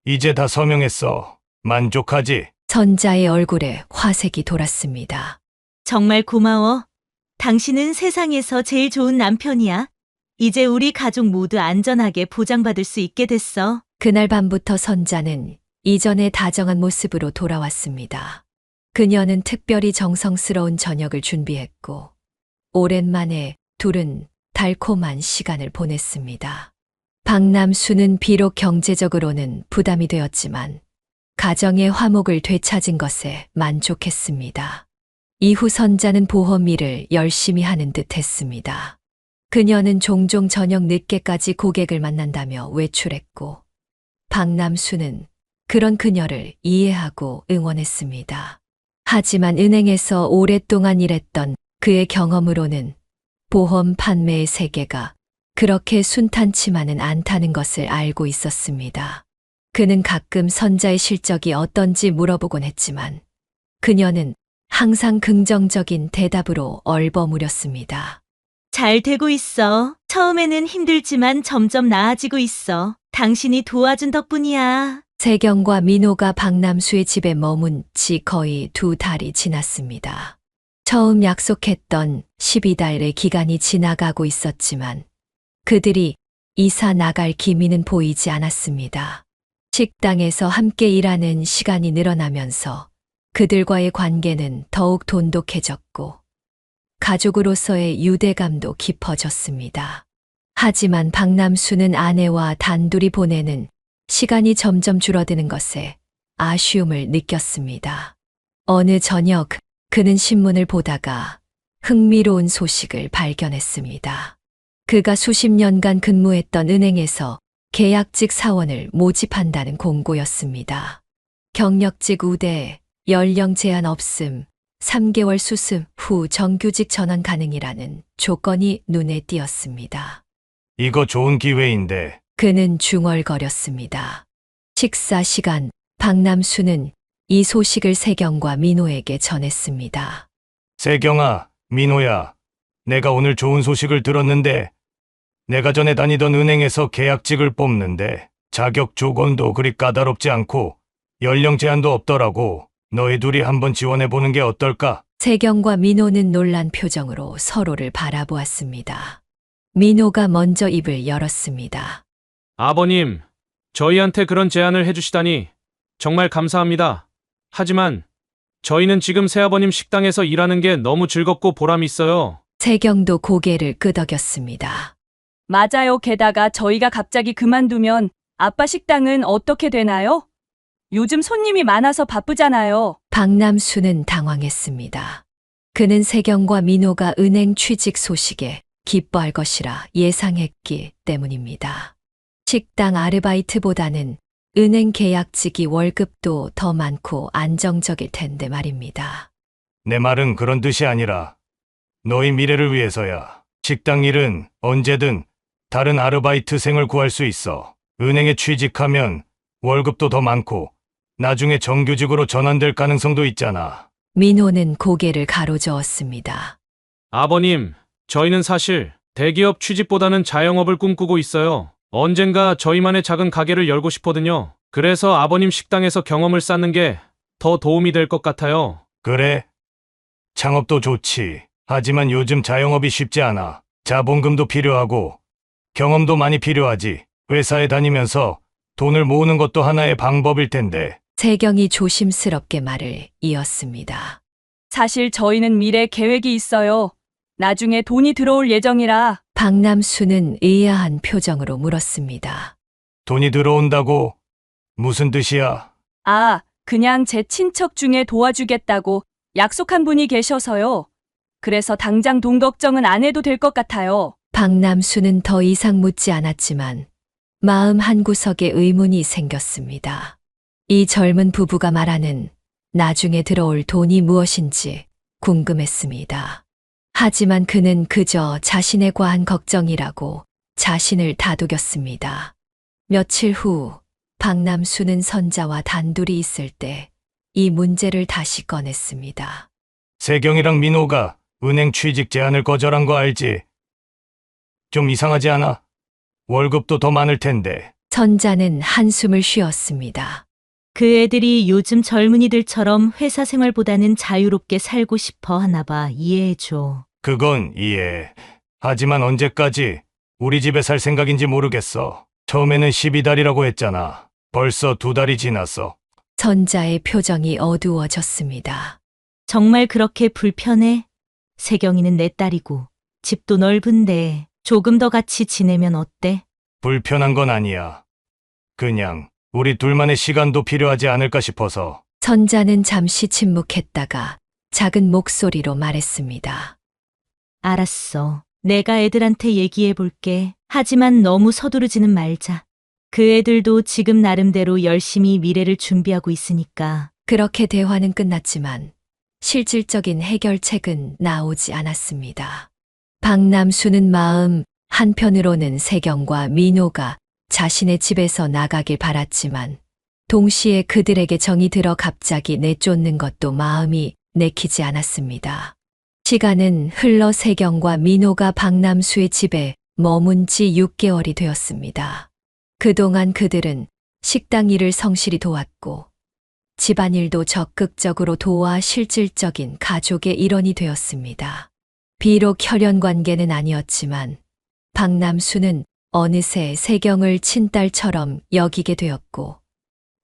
이제 다 서명했어. 만족하지? 선자의 얼굴에 화색이 돌았습니다. 정말 고마워. 당신은 세상에서 제일 좋은 남편이야. 이제 우리 가족 모두 안전하게 보장받을 수 있게 됐어. 그날 밤부터 선자는 이전에 다정한 모습으로 돌아왔습니다. 그녀는 특별히 정성스러운 저녁을 준비했고, 오랜만에 둘은 달콤한 시간을 보냈습니다. 박남수는 비록 경제적으로는 부담이 되었지만, 가정의 화목을 되찾은 것에 만족했습니다. 이후 선자는 보험 일을 열심히 하는 듯 했습니다. 그녀는 종종 저녁 늦게까지 고객을 만난다며 외출했고, 박남수는 그런 그녀를 이해하고 응원했습니다. 하지만 은행에서 오랫동안 일했던 그의 경험으로는 보험 판매의 세계가 그렇게 순탄치만은 않다는 것을 알고 있었습니다. 그는 가끔 선자의 실적이 어떤지 물어보곤 했지만 그녀는 항상 긍정적인 대답으로 얼버무렸습니다. 잘 되고 있어. 처음에는 힘들지만 점점 나아지고 있어. 당신이 도와준 덕분이야. 세경과 민호가 박남수의 집에 머문 지 거의 2달이 지났습니다. 처음 약속했던 12달의 기간이 지나가고 있었지만 그들이 이사 나갈 기미는 보이지 않았습니다. 식당에서 함께 일하는 시간이 늘어나면서 그들과의 관계는 더욱 돈독해졌고 가족으로서의 유대감도 깊어졌습니다. 하지만 박남수는 아내와 단둘이 보내는 시간이 점점 줄어드는 것에 아쉬움을 느꼈습니다. 어느 저녁 그는 신문을 보다가 흥미로운 소식을 발견했습니다. 그가 수십 년간 근무했던 은행에서 계약직 사원을 모집한다는 공고였습니다. 경력직 우대, 연령 제한 없음, 3개월 수습 후 정규직 전환 가능이라는 조건이 눈에 띄었습니다. 이거 좋은 기회인데. 그는 중얼거렸습니다. 식사 시간, 박남수는 이 소식을 세경과 민호에게 전했습니다. 세경아, 민호야, 내가 오늘 좋은 소식을 들었는데 내가 전에 다니던 은행에서 계약직을 뽑는데 자격 조건도 그리 까다롭지 않고 연령 제한도 없더라고. 너희 둘이 한번 지원해보는 게 어떨까? 세경과 민호는 놀란 표정으로 서로를 바라보았습니다. 민호가 먼저 입을 열었습니다. 아버님, 저희한테 그런 제안을 해주시다니 정말 감사합니다. 하지만 저희는 지금 새아버님 식당에서 일하는 게 너무 즐겁고 보람이 있어요. 세경도 고개를 끄덕였습니다. 맞아요. 게다가 저희가 갑자기 그만두면 아빠 식당은 어떻게 되나요? 요즘 손님이 많아서 바쁘잖아요. 박남수는 당황했습니다. 그는 세경과 민호가 은행 취직 소식에 기뻐할 것이라 예상했기 때문입니다. 식당 아르바이트보다는 은행 계약직이 월급도 더 많고 안정적일 텐데 말입니다. 내 말은 그런 뜻이 아니라 너희 미래를 위해서야. 식당 일은 언제든 다른 아르바이트생을 구할 수 있어. 은행에 취직하면 월급도 더 많고 나중에 정규직으로 전환될 가능성도 있잖아. 민호는 고개를 가로저었습니다. 아버님, 저희는 사실 대기업 취직보다는 자영업을 꿈꾸고 있어요. 언젠가 저희만의 작은 가게를 열고 싶거든요. 그래서 아버님 식당에서 경험을 쌓는 게 더 도움이 될 것 같아요. 그래? 창업도 좋지. 하지만 요즘 자영업이 쉽지 않아. 자본금도 필요하고 경험도 많이 필요하지. 회사에 다니면서 돈을 모으는 것도 하나의 방법일 텐데. 세경이 조심스럽게 말을 이었습니다. 사실 저희는 미래 계획이 있어요. 나중에 돈이 들어올 예정이라. 박남수는 의아한 표정으로 물었습니다. 돈이 들어온다고? 무슨 뜻이야? 아, 그냥 제 친척 중에 도와주겠다고 약속한 분이 계셔서요. 그래서 당장 돈 걱정은 안 해도 될 것 같아요. 박남수는 더 이상 묻지 않았지만 마음 한구석에 의문이 생겼습니다. 이 젊은 부부가 말하는 나중에 들어올 돈이 무엇인지 궁금했습니다. 하지만 그는 그저 자신의 과한 걱정이라고 자신을 다독였습니다. 며칠 후 박남수는 선자와 단둘이 있을 때 이 문제를 다시 꺼냈습니다. 세경이랑 민호가 은행 취직 제안을 거절한 거 알지? 좀 이상하지 않아? 월급도 더 많을 텐데. 선자는 한숨을 쉬었습니다. 그 애들이 요즘 젊은이들처럼 회사 생활보다는 자유롭게 살고 싶어 하나 봐. 이해해줘. 그건 이해. 하지만 언제까지 우리 집에 살 생각인지 모르겠어. 처음에는 12달이라고 했잖아. 벌써 2달이 지났어. 선자의 표정이 어두워졌습니다. 정말 그렇게 불편해? 세경이는 내 딸이고 집도 넓은데 조금 더 같이 지내면 어때? 불편한 건 아니야. 그냥 우리 둘만의 시간도 필요하지 않을까 싶어서. 선자는 잠시 침묵했다가 작은 목소리로 말했습니다. 알았어. 내가 애들한테 얘기해 볼게. 하지만 너무 서두르지는 말자. 그 애들도 지금 나름대로 열심히 미래를 준비하고 있으니까. 그렇게 대화는 끝났지만 실질적인 해결책은 나오지 않았습니다. 박남수는 마음 한편으로는 세경과 민호가 자신의 집에서 나가길 바랐지만 동시에 그들에게 정이 들어 갑자기 내쫓는 것도 마음이 내키지 않았습니다. 시간은 흘러 세경과 민호가 박남수의 집에 머문 지 6개월이 되었습니다. 그동안 그들은 식당 일을 성실히 도왔고 집안일도 적극적으로 도와 실질적인 가족의 일원이 되었습니다. 비록 혈연 관계는 아니었지만 박남수는 어느새 세경을 친딸처럼 여기게 되었고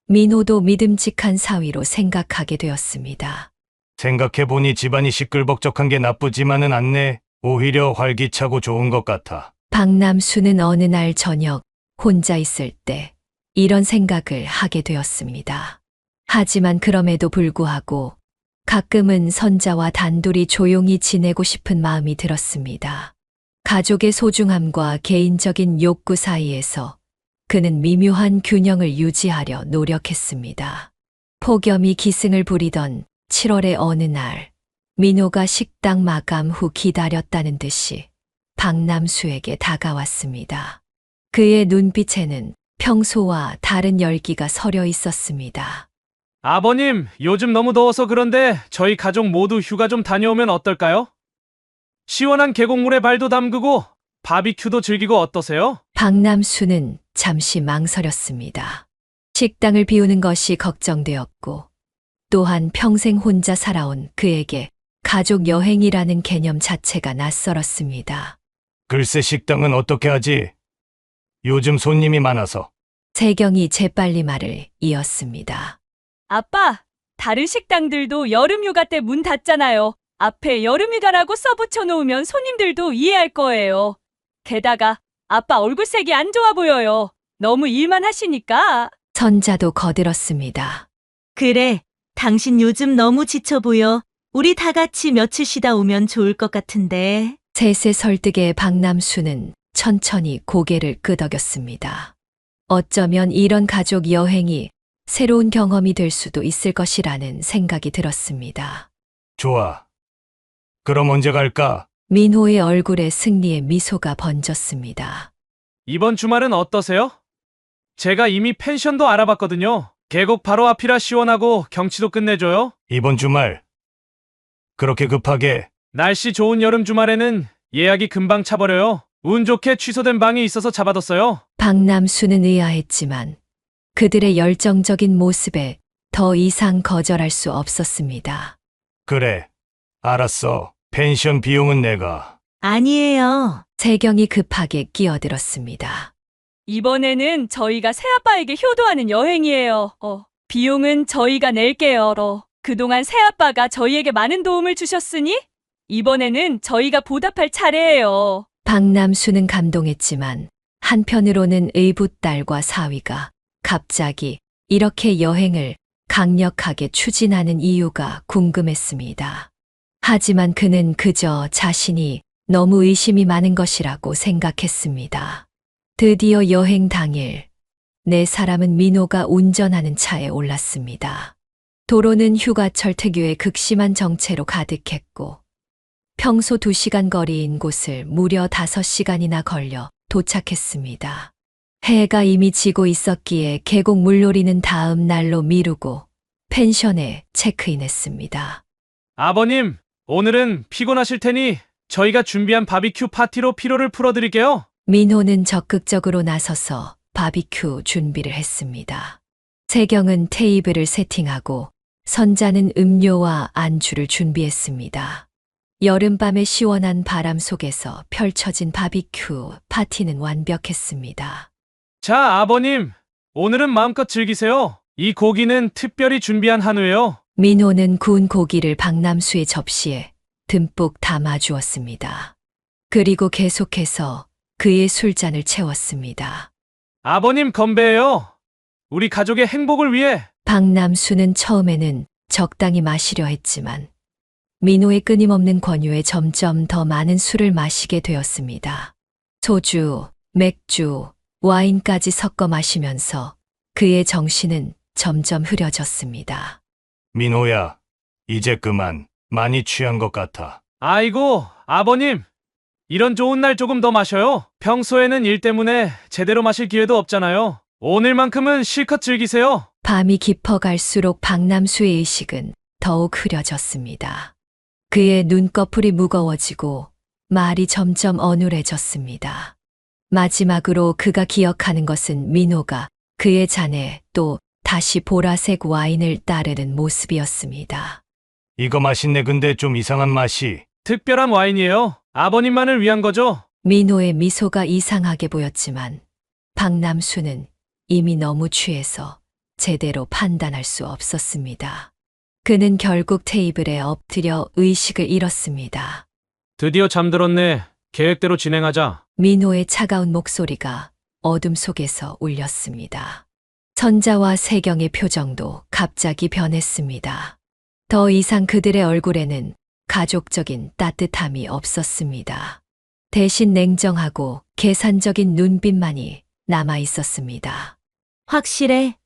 민호도 믿음직한 사위로 생각하게 되었습니다. 생각해보니 집안이 시끌벅적한 게 나쁘지만은 않네. 오히려 활기차고 좋은 것 같아. 박남수는 어느 날 저녁 혼자 있을 때 이런 생각을 하게 되었습니다. 하지만 그럼에도 불구하고 가끔은 선자와 단둘이 조용히 지내고 싶은 마음이 들었습니다. 가족의 소중함과 개인적인 욕구 사이에서 그는 미묘한 균형을 유지하려 노력했습니다. 폭염이 기승을 부리던 7월의 어느 날, 민호가 식당 마감 후 기다렸다는 듯이 박남수에게 다가왔습니다. 그의 눈빛에는 평소와 다른 열기가 서려 있었습니다. 아버님, 요즘 너무 더워서 그런데 저희 가족 모두 휴가 좀 다녀오면 어떨까요? 시원한 계곡물에 발도 담그고 바비큐도 즐기고 어떠세요? 박남수는 잠시 망설였습니다. 식당을 비우는 것이 걱정되었고 또한 평생 혼자 살아온 그에게 가족 여행이라는 개념 자체가 낯설었습니다. 글쎄 식당은 어떻게 하지? 요즘 손님이 많아서. 세경이 재빨리 말을 이었습니다. 아빠, 다른 식당들도 여름휴가 때 문 닫잖아요. 앞에 여름휴가라고 써붙여 놓으면 손님들도 이해할 거예요. 게다가 아빠 얼굴색이 안 좋아 보여요. 너무 일만 하시니까. 선자도 거들었습니다. 그래, 당신 요즘 너무 지쳐 보여. 우리 다 같이 며칠 쉬다 오면 좋을 것 같은데. 셋의 설득에 박남수는 천천히 고개를 끄덕였습니다. 어쩌면 이런 가족 여행이 새로운 경험이 될 수도 있을 것이라는 생각이 들었습니다. 좋아. 그럼 언제 갈까? 민호의 얼굴에 승리의 미소가 번졌습니다. 이번 주말은 어떠세요? 제가 이미 펜션도 알아봤거든요. 계곡 바로 앞이라 시원하고 경치도 끝내줘요. 이번 주말. 그렇게 급하게. 날씨 좋은 여름 주말에는 예약이 금방 차버려요. 운 좋게 취소된 방이 있어서 잡아뒀어요. 박남수는 의아했지만 그들의 열정적인 모습에 더 이상 거절할 수 없었습니다. 그래. 알았어. 펜션 비용은 내가. 아니에요. 세경이 급하게 끼어들었습니다. 이번에는 저희가 새아빠에게 효도하는 여행이에요. 비용은 저희가 낼게요. 그동안 새아빠가 저희에게 많은 도움을 주셨으니 이번에는 저희가 보답할 차례예요. 박남수는 감동했지만 한편으로는 의붓딸과 사위가 갑자기 이렇게 여행을 강력하게 추진하는 이유가 궁금했습니다. 하지만 그는 그저 자신이 너무 의심이 많은 것이라고 생각했습니다. 드디어 여행 당일, 네 사람은 민호가 운전하는 차에 올랐습니다. 도로는 휴가철 특유의 극심한 정체로 가득했고 평소 2시간 거리인 곳을 무려 5시간이나 걸려 도착했습니다. 해가 이미 지고 있었기에 계곡 물놀이는 다음 날로 미루고 펜션에 체크인했습니다. 아버님, 오늘은 피곤하실 테니 저희가 준비한 바비큐 파티로 피로를 풀어드릴게요. 민호는 적극적으로 나서서 바비큐 준비를 했습니다. 세경은 테이블을 세팅하고 선자는 음료와 안주를 준비했습니다. 여름밤의 시원한 바람 속에서 펼쳐진 바비큐 파티는 완벽했습니다. 자, 아버님. 오늘은 마음껏 즐기세요. 이 고기는 특별히 준비한 한우예요. 민호는 구운 고기를 박남수의 접시에 듬뿍 담아 주었습니다. 그리고 계속해서 그의 술잔을 채웠습니다. 아버님 건배해요. 우리 가족의 행복을 위해. 박남수는 처음에는 적당히 마시려 했지만 민호의 끊임없는 권유에 점점 더 많은 술을 마시게 되었습니다. 소주, 맥주, 와인까지 섞어 마시면서 그의 정신은 점점 흐려졌습니다. 민호야, 이제 그만. 많이 취한 것 같아. 아이고, 아버님. 이런 좋은 날 조금 더 마셔요. 평소에는 일 때문에 제대로 마실 기회도 없잖아요. 오늘만큼은 실컷 즐기세요. 밤이 깊어갈수록 박남수의 의식은 더욱 흐려졌습니다. 그의 눈꺼풀이 무거워지고 말이 점점 어눌해졌습니다. 마지막으로 그가 기억하는 것은 민호가 그의 잔에 또 다시 보라색 와인을 따르는 모습이었습니다. 이거 맛있네. 근데 좀 이상한 맛이. 특별한 와인이에요. 아버님만을 위한 거죠. 민호의 미소가 이상하게 보였지만 박남수는 이미 너무 취해서 제대로 판단할 수 없었습니다. 그는 결국 테이블에 엎드려 의식을 잃었습니다. 드디어 잠들었네. 계획대로 진행하자. 민호의 차가운 목소리가 어둠 속에서 울렸습니다. 선자와 세경의 표정도 갑자기 변했습니다. 더 이상 그들의 얼굴에는 가족적인 따뜻함이 없었습니다. 대신 냉정하고 계산적인 눈빛만이 남아 있었습니다. 확실해.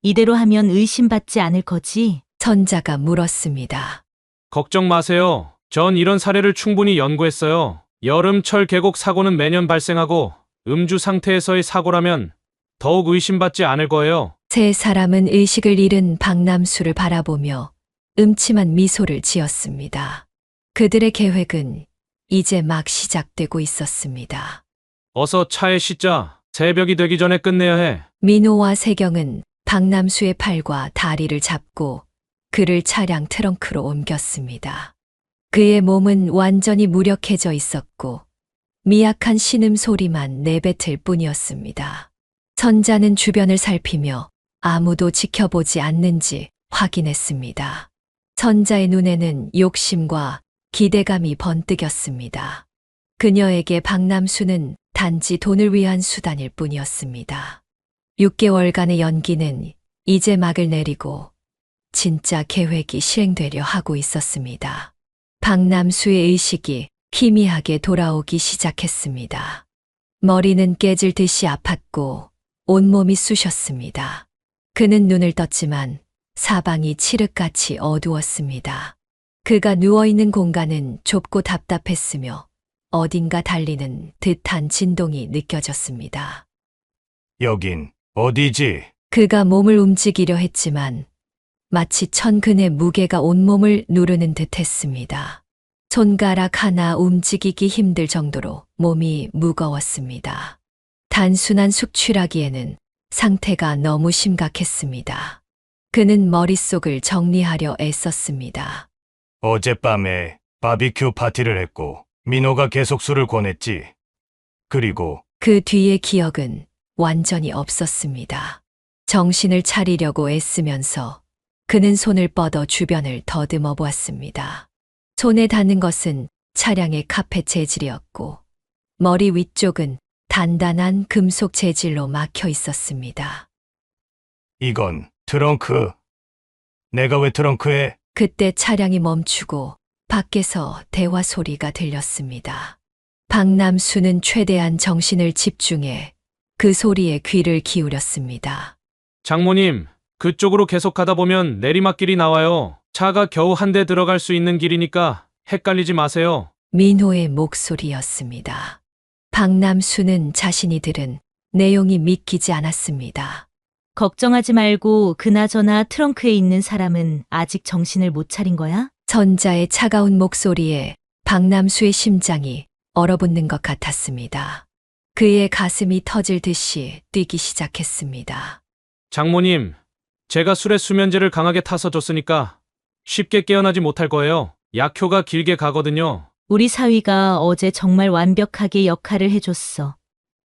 이대로 하면 의심받지 않을 거지? 선자가 물었습니다. 걱정 마세요. 전 이런 사례를 충분히 연구했어요. 여름철 계곡 사고는 매년 발생하고 음주 상태에서의 사고라면 더욱 의심받지 않을 거예요. 세 사람은 의식을 잃은 박남수를 바라보며 음침한 미소를 지었습니다. 그들의 계획은 이제 막 시작되고 있었습니다. 어서 차에 싣자. 새벽이 되기 전에 끝내야 해. 민호와 세경은 박남수의 팔과 다리를 잡고 그를 차량 트렁크로 옮겼습니다. 그의 몸은 완전히 무력해져 있었고 미약한 신음 소리만 내뱉을 뿐이었습니다. 선자는 주변을 살피며 아무도 지켜보지 않는지 확인했습니다. 선자의 눈에는 욕심과 기대감이 번뜩였습니다. 그녀에게 박남수는 단지 돈을 위한 수단일 뿐이었습니다. 6개월간의 연기는 이제 막을 내리고 진짜 계획이 실행되려 하고 있었습니다. 박남수의 의식이 희미하게 돌아오기 시작했습니다. 머리는 깨질 듯이 아팠고 온몸이 쑤셨습니다. 그는 눈을 떴지만 사방이 칠흑같이 어두웠습니다. 그가 누워있는 공간은 좁고 답답했으며 어딘가 달리는 듯한 진동이 느껴졌습니다. 여긴 어디지? 그가 몸을 움직이려 했지만 마치 천근의 무게가 온몸을 누르는 듯 했습니다. 손가락 하나 움직이기 힘들 정도로 몸이 무거웠습니다. 단순한 숙취라기에는 상태가 너무 심각했습니다. 그는 머릿속을 정리하려 애썼습니다. 어젯밤에 바비큐 파티를 했고 민호가 계속 술을 권했지. 그리고 그 뒤의 기억은 완전히 없었습니다. 정신을 차리려고 애쓰면서 그는 손을 뻗어 주변을 더듬어 보았습니다. 손에 닿는 것은 차량의 카펫 재질이었고 머리 위쪽은 단단한 금속 재질로 막혀 있었습니다. 이건 트렁크. 내가 왜 트렁크에? 그때 차량이 멈추고 밖에서 대화 소리가 들렸습니다. 박남수는 최대한 정신을 집중해 그 소리에 귀를 기울였습니다. 장모님, 그쪽으로 계속 가다 보면 내리막길이 나와요. 차가 겨우 한 대 들어갈 수 있는 길이니까 헷갈리지 마세요. 민호의 목소리였습니다. 박남수는 자신이 들은 내용이 믿기지 않았습니다. 걱정하지 말고 그나저나 트렁크에 있는 사람은 아직 정신을 못 차린 거야? 선자의 차가운 목소리에 박남수의 심장이 얼어붙는 것 같았습니다. 그의 가슴이 터질 듯이 뛰기 시작했습니다. 장모님, 제가 술에 수면제를 강하게 타서 줬으니까 쉽게 깨어나지 못할 거예요. 약효가 길게 가거든요. 우리 사위가 어제 정말 완벽하게 역할을 해줬어.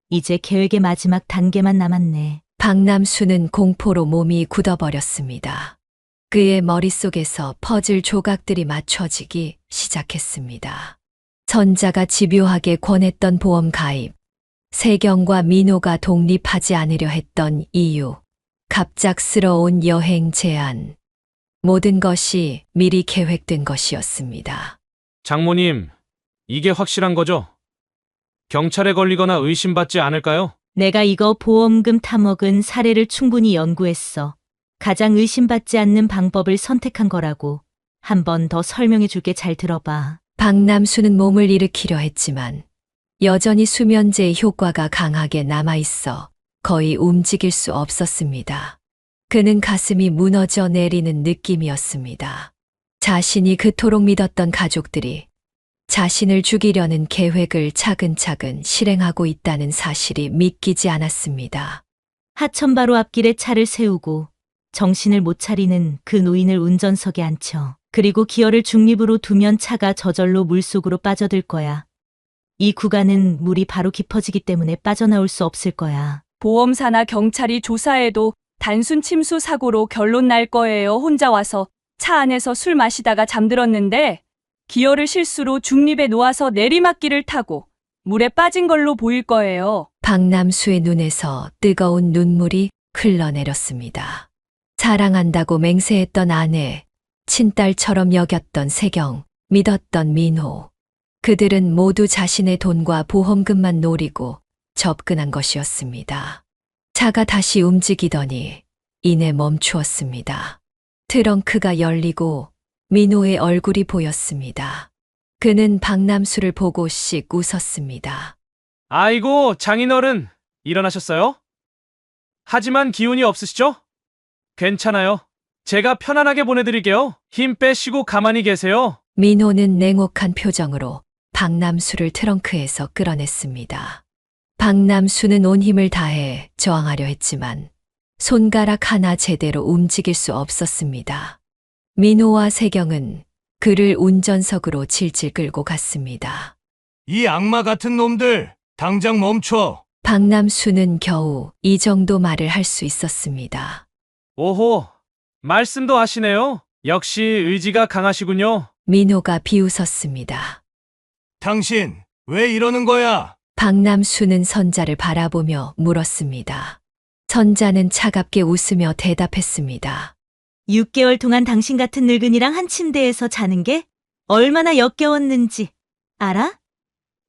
이제 계획의 마지막 단계만 남았네. 박남수는 공포로 몸이 굳어버렸습니다. 그의 머릿속에서 퍼즐 조각들이 맞춰지기 시작했습니다. 선자가 집요하게 권했던 보험 가입, 세경과 민호가 독립하지 않으려 했던 이유, 갑작스러운 여행 제안, 모든 것이 미리 계획된 것이었습니다. 장모님, 이게 확실한 거죠? 경찰에 걸리거나 의심받지 않을까요? 내가 이거 보험금 타먹은 사례를 충분히 연구했어. 가장 의심받지 않는 방법을 선택한 거라고. 한 번 더 설명해 줄게. 잘 들어봐. 박남수는 몸을 일으키려 했지만 여전히 수면제의 효과가 강하게 남아있어 거의 움직일 수 없었습니다. 그는 가슴이 무너져 내리는 느낌이었습니다. 자신이 그토록 믿었던 가족들이 자신을 죽이려는 계획을 차근차근 실행하고 있다는 사실이 믿기지 않았습니다. 하천바로 앞길에 차를 세우고 정신을 못 차리는 그 노인을 운전석에 앉혀. 그리고 기어를 중립으로 두면 차가 저절로 물속으로 빠져들 거야. 이 구간은 물이 바로 깊어지기 때문에 빠져나올 수 없을 거야. 보험사나 경찰이 조사해도 단순 침수 사고로 결론 날 거예요. 혼자 와서 차 안에서 술 마시다가 잠들었는데 기어를 실수로 중립에 놓아서 내리막길을 타고 물에 빠진 걸로 보일 거예요. 박남수의 눈에서 뜨거운 눈물이 흘러내렸습니다. 사랑한다고 맹세했던 아내, 친딸처럼 여겼던 세경, 믿었던 민호. 그들은 모두 자신의 돈과 보험금만 노리고 접근한 것이었습니다. 차가 다시 움직이더니 이내 멈추었습니다. 트렁크가 열리고 민호의 얼굴이 보였습니다. 그는 박남수를 보고 씩 웃었습니다. 아이고, 장인어른, 일어나셨어요? 하지만 기운이 없으시죠? 괜찮아요. 제가 편안하게 보내드릴게요. 힘 빼시고 가만히 계세요. 민호는 냉혹한 표정으로 박남수를 트렁크에서 끌어냈습니다. 박남수는 온 힘을 다해 저항하려 했지만 손가락 하나 제대로 움직일 수 없었습니다. 민호와 세경은 그를 운전석으로 질질 끌고 갔습니다. 이 악마 같은 놈들, 당장 멈춰. 박남수는 겨우 이 정도 말을 할 수 있었습니다. 오호, 말씀도 하시네요. 역시 의지가 강하시군요. 민호가 비웃었습니다. 당신, 왜 이러는 거야? 박남수는 선자를 바라보며 물었습니다. 선자는 차갑게 웃으며 대답했습니다. 6개월 동안 당신 같은 늙은이랑 한 침대에서 자는 게 얼마나 역겨웠는지 알아?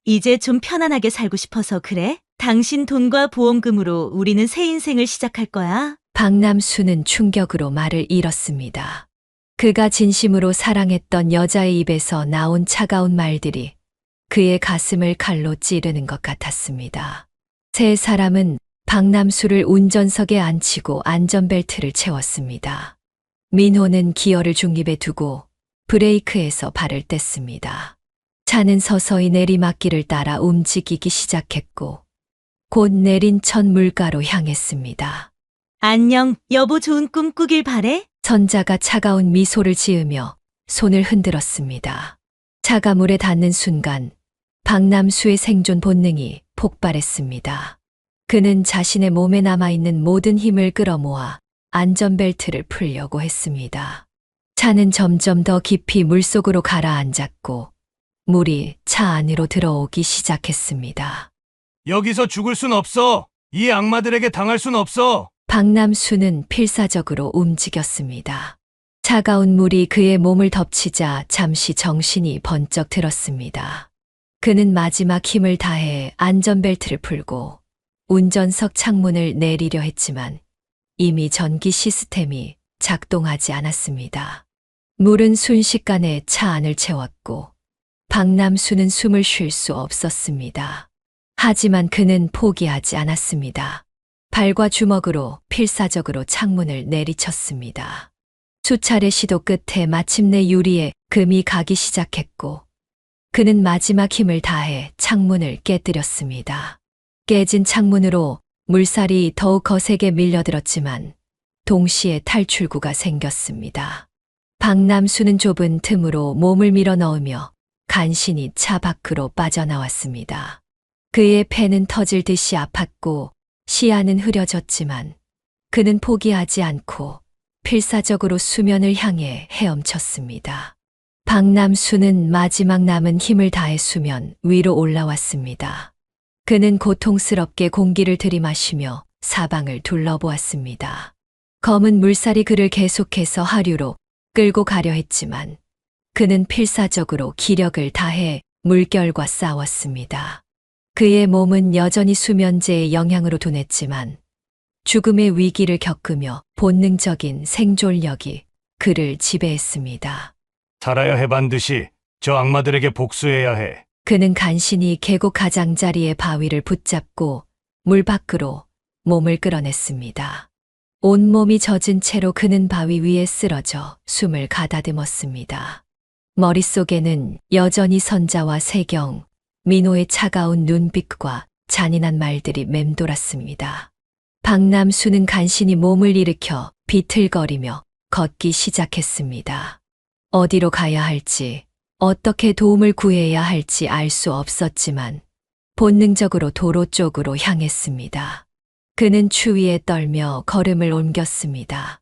이제 좀 편안하게 살고 싶어서 그래? 당신 돈과 보험금으로 우리는 새 인생을 시작할 거야. 박남수는 충격으로 말을 잃었습니다. 그가 진심으로 사랑했던 여자의 입에서 나온 차가운 말들이 그의 가슴을 칼로 찌르는 것 같았습니다. 세 사람은 박남수를 운전석에 앉히고 안전벨트를 채웠습니다. 민호는 기어를 중립에 두고 브레이크에서 발을 뗐습니다. 차는 서서히 내리막길을 따라 움직이기 시작했고 곧 내린 첫 물가로 향했습니다. 안녕, 여보 좋은 꿈 꾸길 바래? 선자가 차가운 미소를 지으며 손을 흔들었습니다. 차가 물에 닿는 순간 박남수의 생존 본능이 폭발했습니다. 그는 자신의 몸에 남아있는 모든 힘을 끌어모아 안전벨트를 풀려고 했습니다. 차는 점점 더 깊이 물속으로 가라앉았고 물이 차 안으로 들어오기 시작했습니다. 여기서 죽을 순 없어. 이 악마들에게 당할 순 없어. 박남수는 필사적으로 움직였습니다. 차가운 물이 그의 몸을 덮치자 잠시 정신이 번쩍 들었습니다. 그는 마지막 힘을 다해 안전벨트를 풀고 운전석 창문을 내리려 했지만 이미 전기 시스템이 작동하지 않았습니다. 물은 순식간에 차 안을 채웠고 박남수는 숨을 쉴 수 없었습니다. 하지만 그는 포기하지 않았습니다. 발과 주먹으로 필사적으로 창문을 내리쳤습니다. 수차례 시도 끝에 마침내 유리에 금이 가기 시작했고 그는 마지막 힘을 다해 창문을 깨뜨렸습니다. 깨진 창문으로 물살이 더욱 거세게 밀려들었지만 동시에 탈출구가 생겼습니다. 박남수는 좁은 틈으로 몸을 밀어 넣으며 간신히 차 밖으로 빠져나왔습니다. 그의 폐는 터질 듯이 아팠고 시야는 흐려졌지만 그는 포기하지 않고 필사적으로 수면을 향해 헤엄쳤습니다. 박남수는 마지막 남은 힘을 다해 수면 위로 올라왔습니다. 그는 고통스럽게 공기를 들이마시며 사방을 둘러보았습니다. 검은 물살이 그를 계속해서 하류로 끌고 가려 했지만 그는 필사적으로 기력을 다해 물결과 싸웠습니다. 그의 몸은 여전히 수면제의 영향으로 둔했지만 죽음의 위기를 겪으며 본능적인 생존력이 그를 지배했습니다. 살아야 해 반드시. 저 악마들에게 복수해야 해. 그는 간신히 계곡 가장자리의 바위를 붙잡고 물 밖으로 몸을 끌어냈습니다. 온몸이 젖은 채로 그는 바위 위에 쓰러져 숨을 가다듬었습니다. 머릿속에는 여전히 선자와 세경, 민호의 차가운 눈빛과 잔인한 말들이 맴돌았습니다. 박남수는 간신히 몸을 일으켜 비틀거리며 걷기 시작했습니다. 어디로 가야 할지, 어떻게 도움을 구해야 할지 알 수 없었지만 본능적으로 도로 쪽으로 향했습니다. 그는 추위에 떨며 걸음을 옮겼습니다.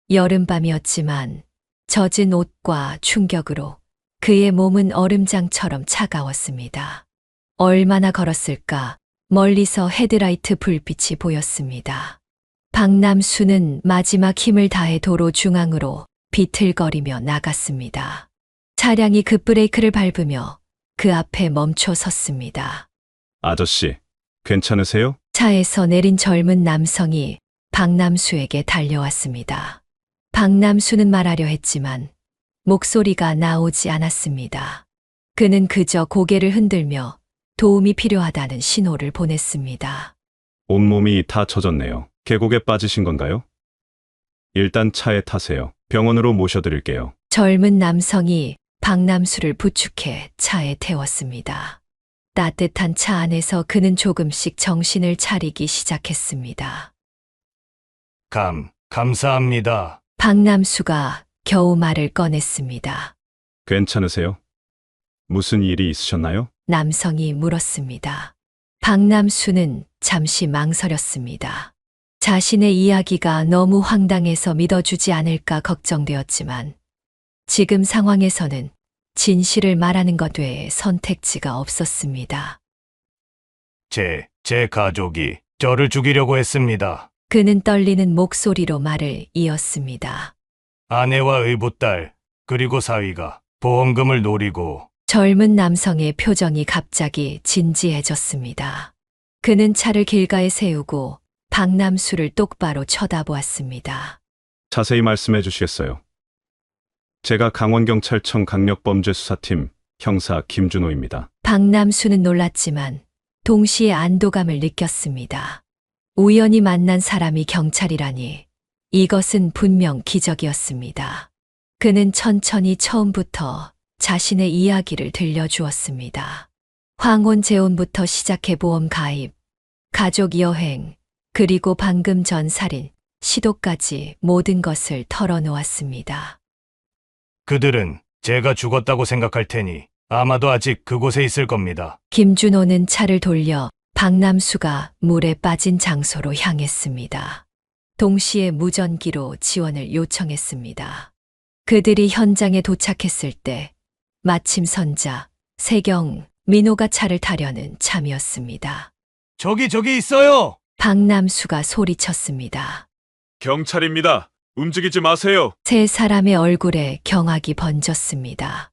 여름밤이었지만 젖은 옷과 충격으로 그의 몸은 얼음장처럼 차가웠습니다. 얼마나 걸었을까? 멀리서 헤드라이트 불빛이 보였습니다. 박남수는 마지막 힘을 다해 도로 중앙으로 비틀거리며 나갔습니다. 차량이 급브레이크를 밟으며 그 앞에 멈춰 섰습니다. 아저씨, 괜찮으세요? 차에서 내린 젊은 남성이 박남수에게 달려왔습니다. 박남수는 말하려 했지만 목소리가 나오지 않았습니다. 그는 그저 고개를 흔들며 도움이 필요하다는 신호를 보냈습니다. 온몸이 다 젖었네요. 계곡에 빠지신 건가요? 일단 차에 타세요. 병원으로 모셔드릴게요. 젊은 남성이 박남수를 부축해 차에 태웠습니다. 따뜻한 차 안에서 그는 조금씩 정신을 차리기 시작했습니다. 감사합니다. 박남수가 겨우 말을 꺼냈습니다. 괜찮으세요? 무슨 일이 있으셨나요? 남성이 물었습니다. 박남수는 잠시 망설였습니다. 자신의 이야기가 너무 황당해서 믿어주지 않을까 걱정되었지만 지금 상황에서는 진실을 말하는 것 외에 선택지가 없었습니다. 제 가족이 저를 죽이려고 했습니다. 그는 떨리는 목소리로 말을 이었습니다. 아내와 의붓딸, 그리고 사위가 보험금을 노리고. 젊은 남성의 표정이 갑자기 진지해졌습니다. 그는 차를 길가에 세우고 박남수를 똑바로 쳐다보았습니다. 자세히 말씀해 주시겠어요? 제가 강원경찰청 강력범죄수사팀 형사 김준호입니다. 박남수는 놀랐지만 동시에 안도감을 느꼈습니다. 우연히 만난 사람이 경찰이라니 이것은 분명 기적이었습니다. 그는 천천히 처음부터 자신의 이야기를 들려주었습니다. 황혼 재혼부터 시작해 보험 가입, 가족 여행, 그리고 방금 전 살인, 시도까지 모든 것을 털어놓았습니다. 그들은 제가 죽었다고 생각할 테니 아마도 아직 그곳에 있을 겁니다. 김준호는 차를 돌려 박남수가 물에 빠진 장소로 향했습니다. 동시에 무전기로 지원을 요청했습니다. 그들이 현장에 도착했을 때 마침 선자, 세경, 민호가 차를 타려는 참이었습니다. 저기 있어요! 박남수가 소리쳤습니다. 경찰입니다. 움직이지 마세요. 세 사람의 얼굴에 경악이 번졌습니다.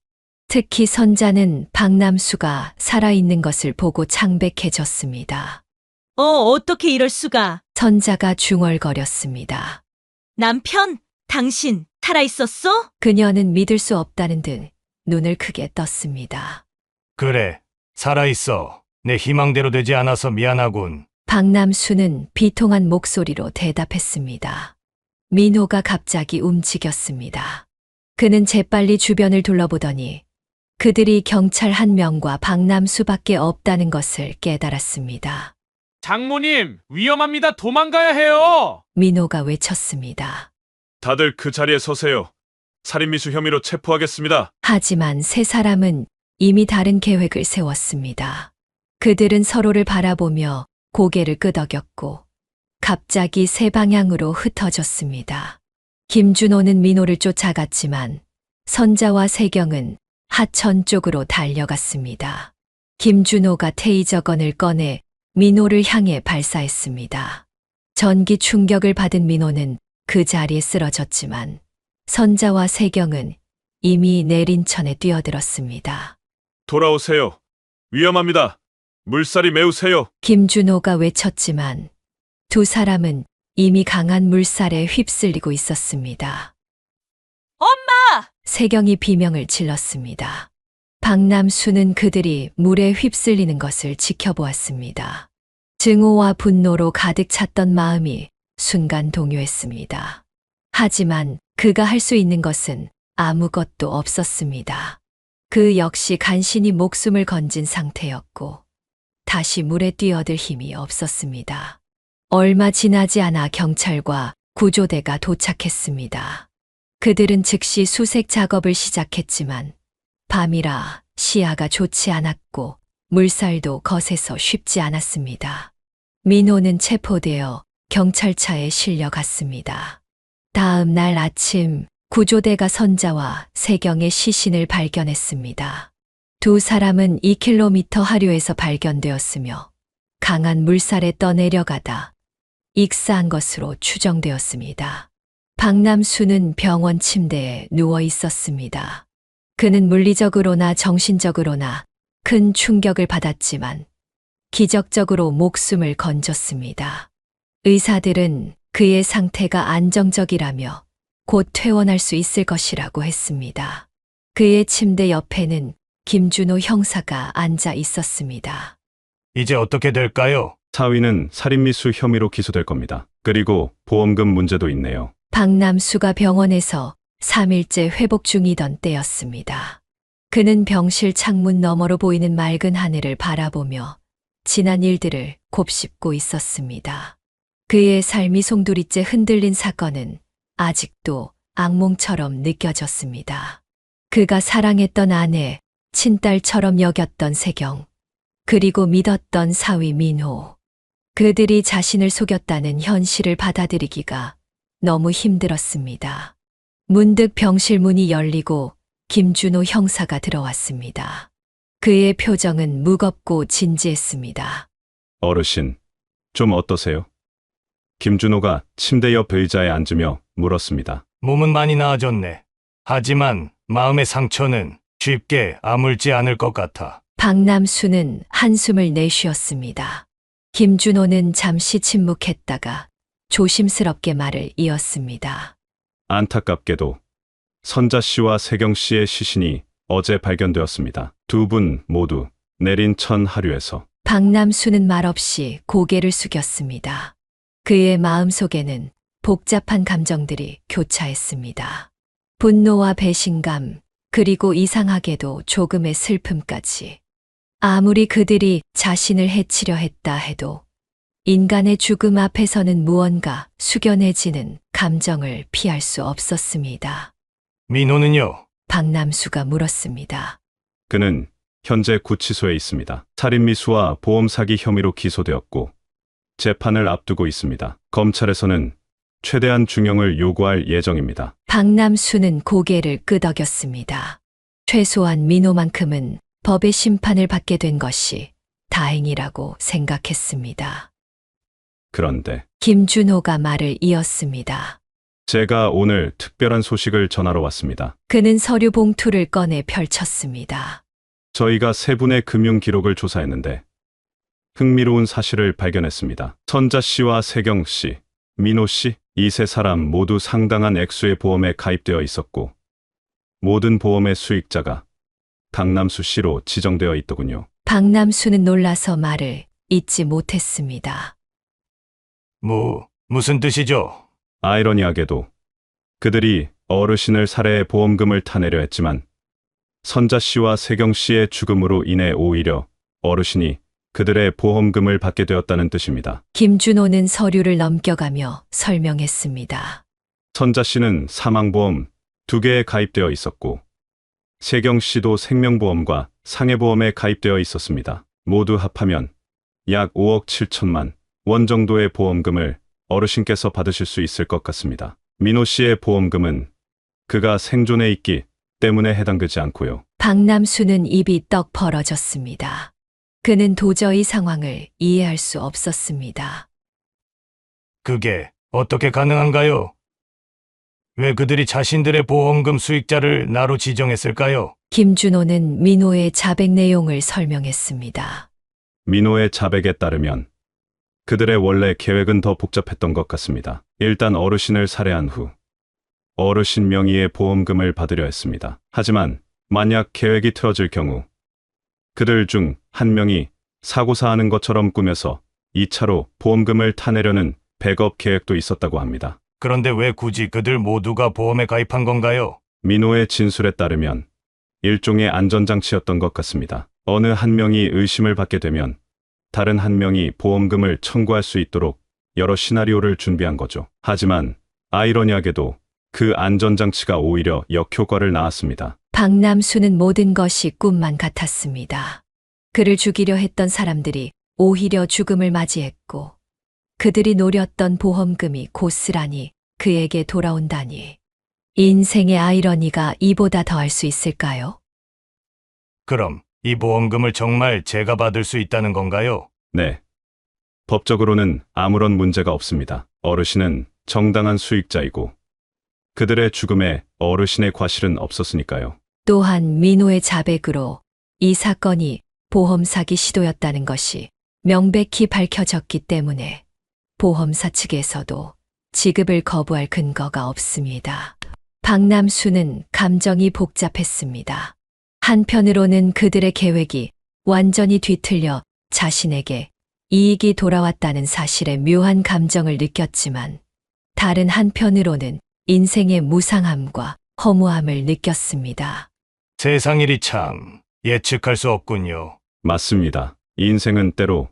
특히 선자는 박남수가 살아있는 것을 보고 창백해졌습니다. 어떻게 이럴 수가. 선자가 중얼거렸습니다. 남편, 당신 살아있었어? 그녀는 믿을 수 없다는 듯 눈을 크게 떴습니다. 그래, 살아있어. 내 희망대로 되지 않아서 미안하군. 박남수는 비통한 목소리로 대답했습니다. 민호가 갑자기 움직였습니다. 그는 재빨리 주변을 둘러보더니 그들이 경찰 한 명과 박남수밖에 없다는 것을 깨달았습니다. 장모님, 위험합니다. 도망가야 해요. 민호가 외쳤습니다. 다들 그 자리에 서세요. 살인미수 혐의로 체포하겠습니다. 하지만 세 사람은 이미 다른 계획을 세웠습니다. 그들은 서로를 바라보며 고개를 끄덕였고 갑자기 세 방향으로 흩어졌습니다. 김준호는 민호를 쫓아갔지만 선자와 세경은 하천 쪽으로 달려갔습니다. 김준호가 테이저건을 꺼내 민호를 향해 발사했습니다. 전기 충격을 받은 민호는 그 자리에 쓰러졌지만 선자와 세경은 이미 내린천에 뛰어들었습니다. 돌아오세요. 위험합니다. 물살이 매우 세요. 김준호가 외쳤지만 두 사람은 이미 강한 물살에 휩쓸리고 있었습니다. 엄마! 세경이 비명을 질렀습니다. 박남수는 그들이 물에 휩쓸리는 것을 지켜보았습니다. 증오와 분노로 가득 찼던 마음이 순간 동요했습니다. 하지만 그가 할 수 있는 것은 아무것도 없었습니다. 그 역시 간신히 목숨을 건진 상태였고 다시 물에 뛰어들 힘이 없었습니다. 얼마 지나지 않아 경찰과 구조대가 도착했습니다. 그들은 즉시 수색 작업을 시작했지만 밤이라 시야가 좋지 않았고 물살도 거세서 쉽지 않았습니다. 민호는 체포되어 경찰차에 실려갔습니다. 다음 날 아침 구조대가 선자와 세경의 시신을 발견했습니다. 두 사람은 2km 하류에서 발견되었으며 강한 물살에 떠내려가다 익사한 것으로 추정되었습니다. 박남수는 병원 침대에 누워 있었습니다. 그는 물리적으로나 정신적으로나 큰 충격을 받았지만 기적적으로 목숨을 건졌습니다. 의사들은 그의 상태가 안정적이라며 곧 퇴원할 수 있을 것이라고 했습니다. 그의 침대 옆에는 김준호 형사가 앉아 있었습니다. 이제 어떻게 될까요? 사위는 살인미수 혐의로 기소될 겁니다. 그리고 보험금 문제도 있네요. 박남수가 병원에서 3일째 회복 중이던 때였습니다. 그는 병실 창문 너머로 보이는 맑은 하늘을 바라보며 지난 일들을 곱씹고 있었습니다. 그의 삶이 송두리째 흔들린 사건은 아직도 악몽처럼 느껴졌습니다. 그가 사랑했던 아내, 친딸처럼 여겼던 세경, 그리고 믿었던 사위 민호. 그들이 자신을 속였다는 현실을 받아들이기가 너무 힘들었습니다. 문득 병실 문이 열리고 김준호 형사가 들어왔습니다. 그의 표정은 무겁고 진지했습니다. 어르신, 좀 어떠세요? 김준호가 침대 옆 의자에 앉으며 물었습니다. 몸은 많이 나아졌네. 하지만 마음의 상처는 쉽게 아물지 않을 것 같아. 박남수는 한숨을 내쉬었습니다. 김준호는 잠시 침묵했다가 조심스럽게 말을 이었습니다. 안타깝게도 선자 씨와 세경 씨의 시신이 어제 발견되었습니다. 두 분 모두 내린 천 하류에서. 박남수는 말없이 고개를 숙였습니다. 그의 마음속에는 복잡한 감정들이 교차했습니다. 분노와 배신감, 그리고 이상하게도 조금의 슬픔까지. 아무리 그들이 자신을 해치려 했다 해도 인간의 죽음 앞에서는 무언가 숙연해지는 감정을 피할 수 없었습니다. 민호는요? 박남수가 물었습니다. 그는 현재 구치소에 있습니다. 살인미수와 보험사기 혐의로 기소되었고 재판을 앞두고 있습니다. 검찰에서는 최대한 중형을 요구할 예정입니다. 박남수는 고개를 끄덕였습니다. 최소한 민호만큼은 법의 심판을 받게 된 것이 다행이라고 생각했습니다. 그런데 김준호가 말을 이었습니다. 제가 오늘 특별한 소식을 전하러 왔습니다. 그는 서류 봉투를 꺼내 펼쳤습니다. 저희가 세 분의 금융 기록을 조사했는데 흥미로운 사실을 발견했습니다. 선자 씨와 세경 씨, 민호 씨, 이 세 사람 모두 상당한 액수의 보험에 가입되어 있었고 모든 보험의 수익자가 박남수 씨로 지정되어 있더군요. 박남수는 놀라서 말을 잇지 못했습니다. 무슨 뜻이죠? 아이러니하게도 그들이 어르신을 살해해 보험금을 타내려 했지만 선자 씨와 세경 씨의 죽음으로 인해 오히려 어르신이 그들의 보험금을 받게 되었다는 뜻입니다. 김준호는 서류를 넘겨가며 설명했습니다. 선자 씨는 사망보험 2개에 가입되어 있었고, 세경 씨도 생명보험과 상해보험에 가입되어 있었습니다. 모두 합하면 약 5억 7천만 원 정도의 보험금을 어르신께서 받으실 수 있을 것 같습니다. 민호 씨의 보험금은 그가 생존해 있기 때문에 해당되지 않고요. 박남수는 입이 떡 벌어졌습니다. 그는 도저히 상황을 이해할 수 없었습니다. 그게 어떻게 가능한가요? 왜 그들이 자신들의 보험금 수익자를 나로 지정했을까요? 김준호는 민호의 자백 내용을 설명했습니다. 민호의 자백에 따르면 그들의 원래 계획은 더 복잡했던 것 같습니다. 일단 어르신을 살해한 후 어르신 명의의 보험금을 받으려 했습니다. 하지만 만약 계획이 틀어질 경우 그들 중 한 명이 사고사하는 것처럼 꾸며서 2차로 보험금을 타내려는 백업 계획도 있었다고 합니다. 그런데 왜 굳이 그들 모두가 보험에 가입한 건가요? 민호의 진술에 따르면 일종의 안전장치였던 것 같습니다. 어느 한 명이 의심을 받게 되면 다른 한 명이 보험금을 청구할 수 있도록 여러 시나리오를 준비한 거죠. 하지만 아이러니하게도 그 안전장치가 오히려 역효과를 낳았습니다. 박남수는 모든 것이 꿈만 같았습니다. 그를 죽이려 했던 사람들이 오히려 죽음을 맞이했고, 그들이 노렸던 보험금이 고스란히 그에게 돌아온다니. 인생의 아이러니가 이보다 더할 수 있을까요? 그럼 이 보험금을 정말 제가 받을 수 있다는 건가요? 네. 법적으로는 아무런 문제가 없습니다. 어르신은 정당한 수익자이고 그들의 죽음에 어르신의 과실은 없었으니까요. 또한 민호의 자백으로 이 사건이 보험 사기 시도였다는 것이 명백히 밝혀졌기 때문에 보험사 측에서도 지급을 거부할 근거가 없습니다. 박남수는 감정이 복잡했습니다. 한편으로는 그들의 계획이 완전히 뒤틀려 자신에게 이익이 돌아왔다는 사실에 묘한 감정을 느꼈지만, 다른 한편으로는 인생의 무상함과 허무함을 느꼈습니다. 세상 일이 참 예측할 수 없군요. 맞습니다. 인생은 때로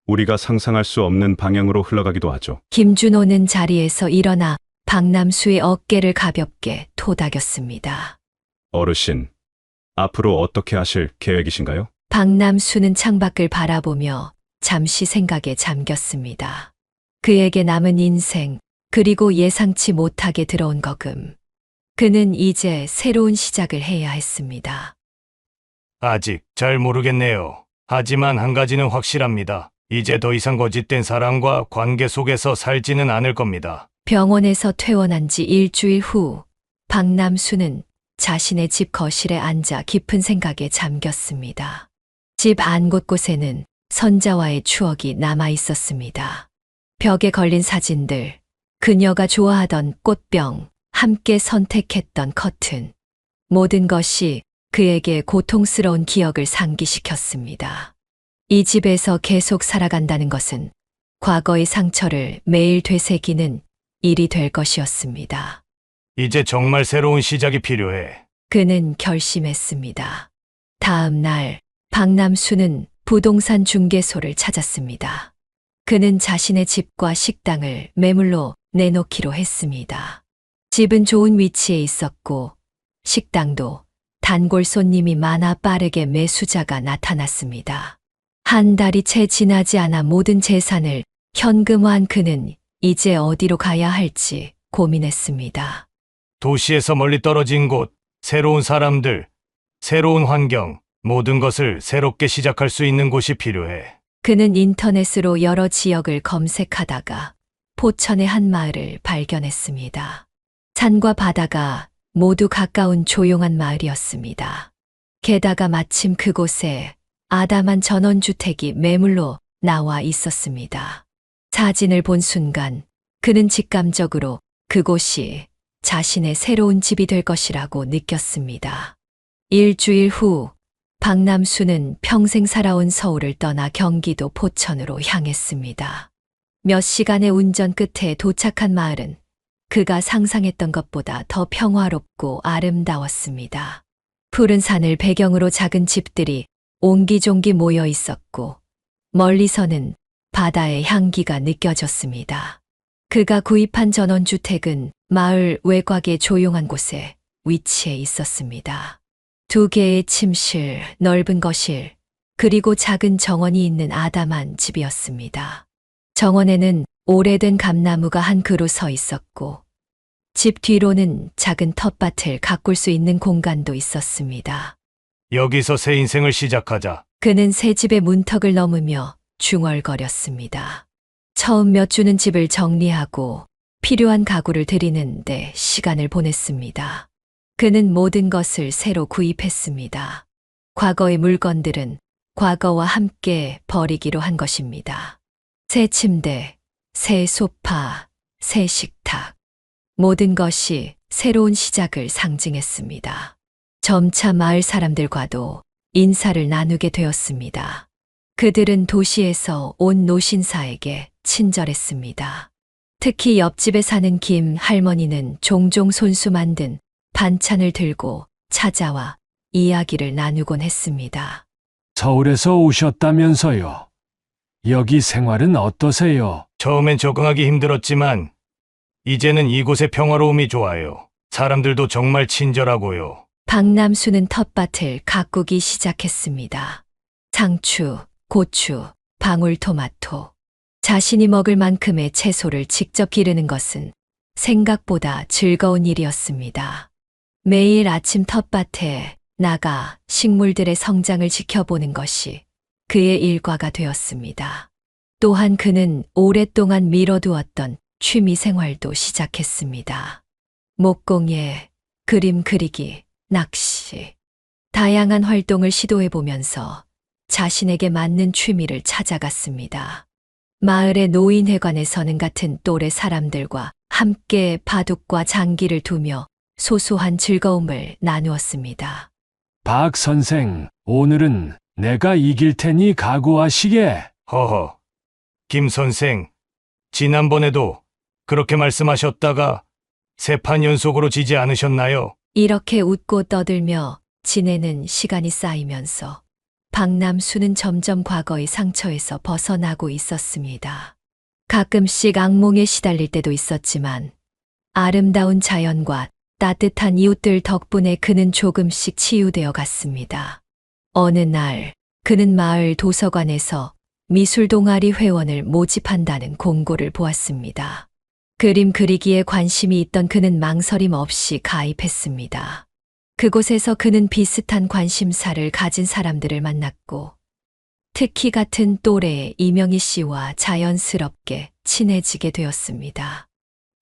우리가 상상할 수 없는 방향으로 흘러가기도 하죠. 김준호는 자리에서 일어나 박남수의 어깨를 가볍게 토닥였습니다. 어르신, 앞으로 어떻게 하실 계획이신가요? 박남수는 창밖을 바라보며 잠시 생각에 잠겼습니다. 그에게 남은 인생, 그리고 예상치 못하게 들어온 거금. 그는 이제 새로운 시작을 해야 했습니다. 아직 잘 모르겠네요. 하지만 한 가지는 확실합니다. 이제 더 이상 거짓된 사람과 관계 속에서 살지는 않을 겁니다. 병원에서 퇴원한 지 일주일 후, 박남수는 자신의 집 거실에 앉아 깊은 생각에 잠겼습니다. 집 안 곳곳에는 선자와의 추억이 남아 있었습니다. 벽에 걸린 사진들, 그녀가 좋아하던 꽃병, 함께 선택했던 커튼. 모든 것이 그에게 고통스러운 기억을 상기시켰습니다. 이 집에서 계속 살아간다는 것은 과거의 상처를 매일 되새기는 일이 될 것이었습니다. 이제 정말 새로운 시작이 필요해. 그는 결심했습니다. 다음 날, 박남수는 부동산 중개소를 찾았습니다. 그는 자신의 집과 식당을 매물로 내놓기로 했습니다. 집은 좋은 위치에 있었고, 식당도 단골 손님이 많아 빠르게 매수자가 나타났습니다. 한 달이 채 지나지 않아 모든 재산을 현금화한 그는 이제 어디로 가야 할지 고민했습니다. 도시에서 멀리 떨어진 곳, 새로운 사람들, 새로운 환경, 모든 것을 새롭게 시작할 수 있는 곳이 필요해. 그는 인터넷으로 여러 지역을 검색하다가 포천의 한 마을을 발견했습니다. 산과 바다가 모두 가까운 조용한 마을이었습니다. 게다가 마침 그곳에 아담한 전원주택이 매물로 나와 있었습니다. 사진을 본 순간 그는 직감적으로 그곳이 자신의 새로운 집이 될 것이라고 느꼈습니다. 일주일 후 박남수는 평생 살아온 서울을 떠나 경기도 포천으로 향했습니다. 몇 시간의 운전 끝에 도착한 마을은 그가 상상했던 것보다 더 평화롭고 아름다웠습니다. 푸른 산을 배경으로 작은 집들이 옹기종기 모여 있었고, 멀리서는 바다의 향기가 느껴졌습니다. 그가 구입한 전원주택은 마을 외곽의 조용한 곳에 위치해 있었습니다. 2개의 침실, 넓은 거실, 그리고 작은 정원이 있는 아담한 집이었습니다. 정원에는 오래된 감나무가 한 그루 서 있었고, 집 뒤로는 작은 텃밭을 가꿀 수 있는 공간도 있었습니다. 여기서 새 인생을 시작하자. 그는 새 집의 문턱을 넘으며 중얼거렸습니다. 처음 몇 주는 집을 정리하고 필요한 가구를 들이는데 시간을 보냈습니다. 그는 모든 것을 새로 구입했습니다. 과거의 물건들은 과거와 함께 버리기로 한 것입니다. 새 침대, 새 소파, 새 식탁. 모든 것이 새로운 시작을 상징했습니다. 점차 마을 사람들과도 인사를 나누게 되었습니다. 그들은 도시에서 온 노신사에게 친절했습니다. 특히 옆집에 사는 김 할머니는 종종 손수 만든 반찬을 들고 찾아와 이야기를 나누곤 했습니다. 서울에서 오셨다면서요. 여기 생활은 어떠세요? 처음엔 적응하기 힘들었지만 이제는 이곳의 평화로움이 좋아요. 사람들도 정말 친절하고요. 박남수는 텃밭을 가꾸기 시작했습니다. 상추, 고추, 방울토마토. 자신이 먹을 만큼의 채소를 직접 기르는 것은 생각보다 즐거운 일이었습니다. 매일 아침 텃밭에 나가 식물들의 성장을 지켜보는 것이 그의 일과가 되었습니다. 또한 그는 오랫동안 미뤄두었던 취미 생활도 시작했습니다. 목공예, 그림 그리기, 낚시. 다양한 활동을 시도해보면서 자신에게 맞는 취미를 찾아갔습니다. 마을의 노인회관에서는 같은 또래 사람들과 함께 바둑과 장기를 두며 소소한 즐거움을 나누었습니다. 박 선생, 오늘은 내가 이길 테니 각오하시게. 허허. 김 선생, 지난번에도 그렇게 말씀하셨다가 세 판 연속으로 지지 않으셨나요? 이렇게 웃고 떠들며 지내는 시간이 쌓이면서 박남수는 점점 과거의 상처에서 벗어나고 있었습니다. 가끔씩 악몽에 시달릴 때도 있었지만 아름다운 자연과 따뜻한 이웃들 덕분에 그는 조금씩 치유되어 갔습니다. 어느 날 그는 마을 도서관에서 미술 동아리 회원을 모집한다는 공고를 보았습니다. 그림 그리기에 관심이 있던 그는 망설임 없이 가입했습니다. 그곳에서 그는 비슷한 관심사를 가진 사람들을 만났고 특히 같은 또래의 이명희 씨와 자연스럽게 친해지게 되었습니다.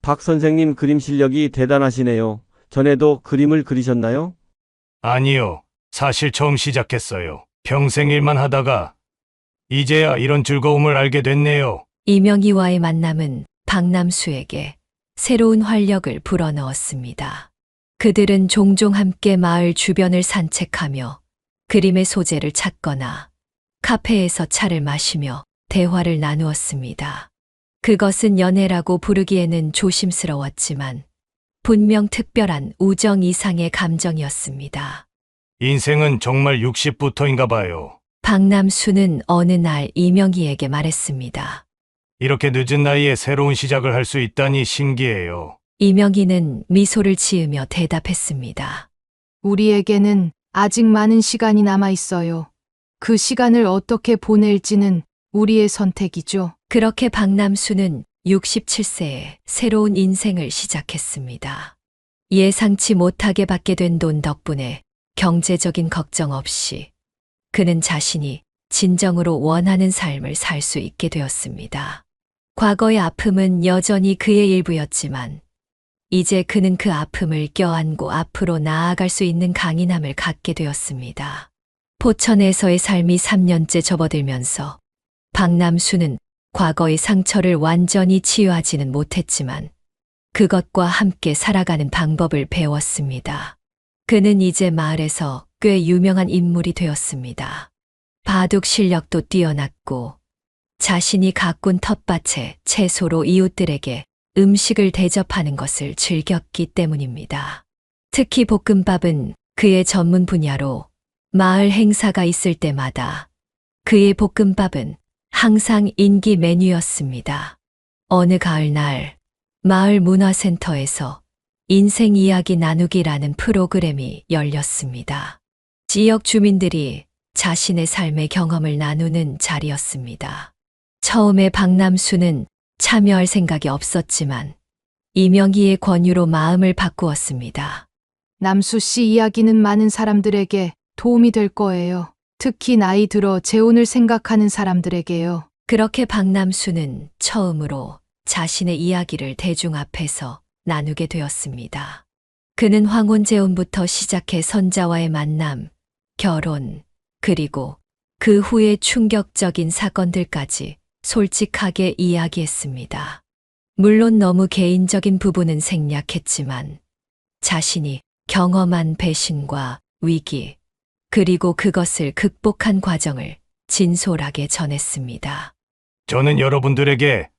박 선생님 그림 실력이 대단하시네요. 전에도 그림을 그리셨나요? 아니요. 사실 처음 시작했어요. 평생 일만 하다가 이제야 이런 즐거움을 알게 됐네요. 이명희와의 만남은 박남수에게 새로운 활력을 불어넣었습니다. 그들은 종종 함께 마을 주변을 산책하며 그림의 소재를 찾거나 카페에서 차를 마시며 대화를 나누었습니다. 그것은 연애라고 부르기에는 조심스러웠지만 분명 특별한 우정 이상의 감정이었습니다. 인생은 정말 60부터인가 봐요. 박남수는 어느 날 이명희에게 말했습니다. 이렇게 늦은 나이에 새로운 시작을 할 수 있다니 신기해요. 이명희는 미소를 지으며 대답했습니다. 우리에게는 아직 많은 시간이 남아 있어요. 그 시간을 어떻게 보낼지는 우리의 선택이죠. 그렇게 박남수는 67세에 새로운 인생을 시작했습니다. 예상치 못하게 받게 된 돈 덕분에 경제적인 걱정 없이 그는 자신이 진정으로 원하는 삶을 살 수 있게 되었습니다. 과거의 아픔은 여전히 그의 일부였지만 이제 그는 그 아픔을 껴안고 앞으로 나아갈 수 있는 강인함을 갖게 되었습니다. 포천에서의 삶이 3년째 접어들면서 박남수는 과거의 상처를 완전히 치유하지는 못했지만 그것과 함께 살아가는 방법을 배웠습니다. 그는 이제 마을에서 꽤 유명한 인물이 되었습니다. 바둑 실력도 뛰어났고 자신이 가꾼 텃밭에 채소로 이웃들에게 음식을 대접하는 것을 즐겼기 때문입니다. 특히 볶음밥은 그의 전문 분야로 마을 행사가 있을 때마다 그의 볶음밥은 항상 인기 메뉴였습니다. 어느 가을날 마을 문화센터에서 인생 이야기 나누기라는 프로그램이 열렸습니다. 지역 주민들이 자신의 삶의 경험을 나누는 자리였습니다. 처음에 박남수는 참여할 생각이 없었지만 이명희의 권유로 마음을 바꾸었습니다. 남수 씨 이야기는 많은 사람들에게 도움이 될 거예요. 특히 나이 들어 재혼을 생각하는 사람들에게요. 그렇게 박남수는 처음으로 자신의 이야기를 대중 앞에서 나누게 되었습니다. 그는 황혼재혼부터 시작해 선자와의 만남, 결혼, 그리고 그 후의 충격적인 사건들까지 솔직하게 이야기했습니다. 물론 너무 개인적인 부분은 생략했지만 자신이 경험한 배신과 위기, 그리고 그것을 극복한 과정을 진솔하게 전했습니다. 저는 여러분들에게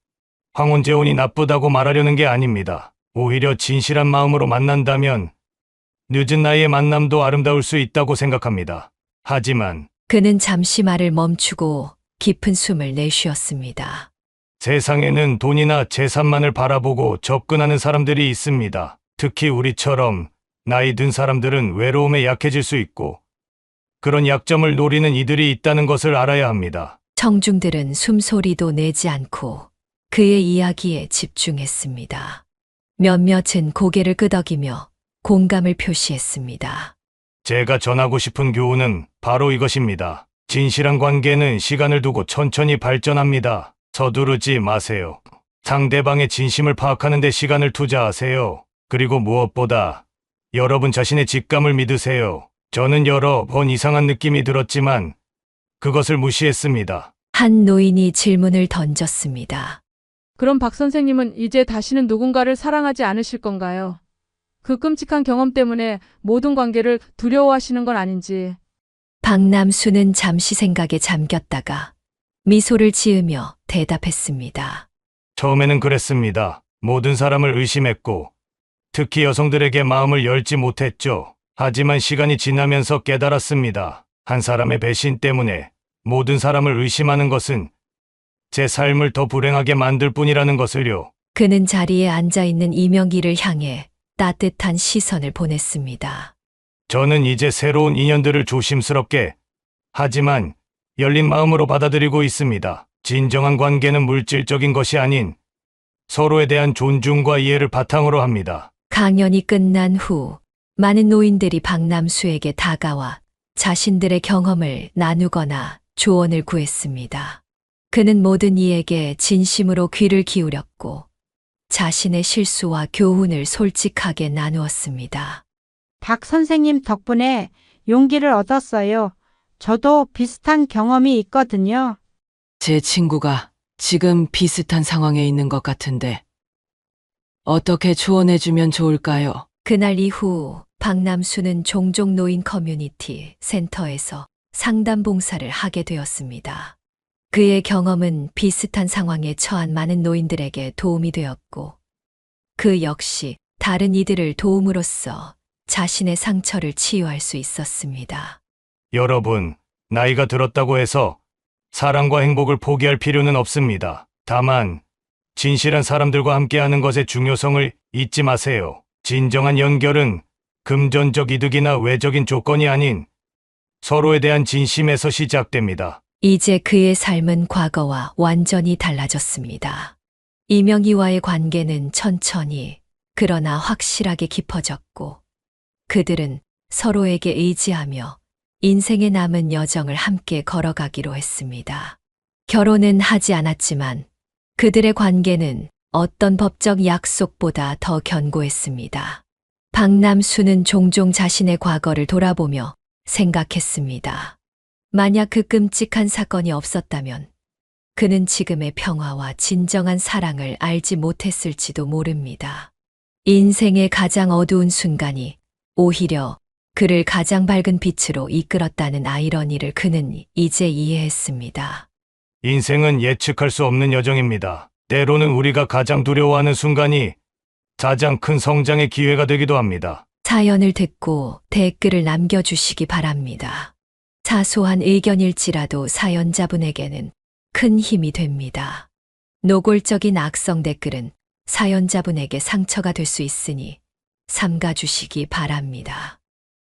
황혼재혼이 나쁘다고 말하려는 게 아닙니다. 오히려 진실한 마음으로 만난다면 늦은 나이의 만남도 아름다울 수 있다고 생각합니다. 하지만 그는 잠시 말을 멈추고 깊은 숨을 내쉬었습니다. 세상에는 돈이나 재산만을 바라보고 접근하는 사람들이 있습니다. 특히 우리처럼 나이 든 사람들은 외로움에 약해질 수 있고 그런 약점을 노리는 이들이 있다는 것을 알아야 합니다. 청중들은 숨소리도 내지 않고 그의 이야기에 집중했습니다. 몇몇은 고개를 끄덕이며 공감을 표시했습니다. 제가 전하고 싶은 교훈은 바로 이것입니다. 진실한 관계는 시간을 두고 천천히 발전합니다. 서두르지 마세요. 상대방의 진심을 파악하는 데 시간을 투자하세요. 그리고 무엇보다 여러분 자신의 직감을 믿으세요. 저는 여러 번 이상한 느낌이 들었지만 그것을 무시했습니다. 한 노인이 질문을 던졌습니다. 그럼 박 선생님은 이제 다시는 누군가를 사랑하지 않으실 건가요? 그 끔찍한 경험 때문에 모든 관계를 두려워하시는 건 아닌지. 박남수는 잠시 생각에 잠겼다가 미소를 지으며 대답했습니다. 처음에는 그랬습니다. 모든 사람을 의심했고 특히 여성들에게 마음을 열지 못했죠. 하지만 시간이 지나면서 깨달았습니다. 한 사람의 배신 때문에 모든 사람을 의심하는 것은 제 삶을 더 불행하게 만들 뿐이라는 것을요. 그는 자리에 앉아있는 이명기를 향해 따뜻한 시선을 보냈습니다. 저는 이제 새로운 인연들을 조심스럽게 하지만 열린 마음으로 받아들이고 있습니다. 진정한 관계는 물질적인 것이 아닌 서로에 대한 존중과 이해를 바탕으로 합니다. 강연이 끝난 후 많은 노인들이 박남수에게 다가와 자신들의 경험을 나누거나 조언을 구했습니다. 그는 모든 이에게 진심으로 귀를 기울였고 자신의 실수와 교훈을 솔직하게 나누었습니다. 박 선생님 덕분에 용기를 얻었어요. 저도 비슷한 경험이 있거든요. 제 친구가 지금 비슷한 상황에 있는 것 같은데 어떻게 조언해주면 좋을까요? 그날 이후 박남수는 종종 노인 커뮤니티 센터에서 상담 봉사를 하게 되었습니다. 그의 경험은 비슷한 상황에 처한 많은 노인들에게 도움이 되었고 그 역시 다른 이들을 도움으로써 자신의 상처를 치유할 수 있었습니다. 여러분, 나이가 들었다고 해서 사랑과 행복을 포기할 필요는 없습니다. 다만 진실한 사람들과 함께하는 것의 중요성을 잊지 마세요. 진정한 연결은 금전적 이득이나 외적인 조건이 아닌 서로에 대한 진심에서 시작됩니다. 이제 그의 삶은 과거와 완전히 달라졌습니다. 이명희와의 관계는 천천히 그러나 확실하게 깊어졌고 그들은 서로에게 의지하며 인생의 남은 여정을 함께 걸어가기로 했습니다. 결혼은 하지 않았지만 그들의 관계는 어떤 법적 약속보다 더 견고했습니다. 박남수는 종종 자신의 과거를 돌아보며 생각했습니다. 만약 그 끔찍한 사건이 없었다면 그는 지금의 평화와 진정한 사랑을 알지 못했을지도 모릅니다. 인생의 가장 어두운 순간이 오히려 그를 가장 밝은 빛으로 이끌었다는 아이러니를 그는 이제 이해했습니다. 인생은 예측할 수 없는 여정입니다. 때로는 우리가 가장 두려워하는 순간이 가장 큰 성장의 기회가 되기도 합니다. 사연을 듣고 댓글을 남겨주시기 바랍니다. 사소한 의견일지라도 사연자분에게는 큰 힘이 됩니다. 노골적인 악성 댓글은 사연자분에게 상처가 될 수 있으니 삼가주시기 바랍니다.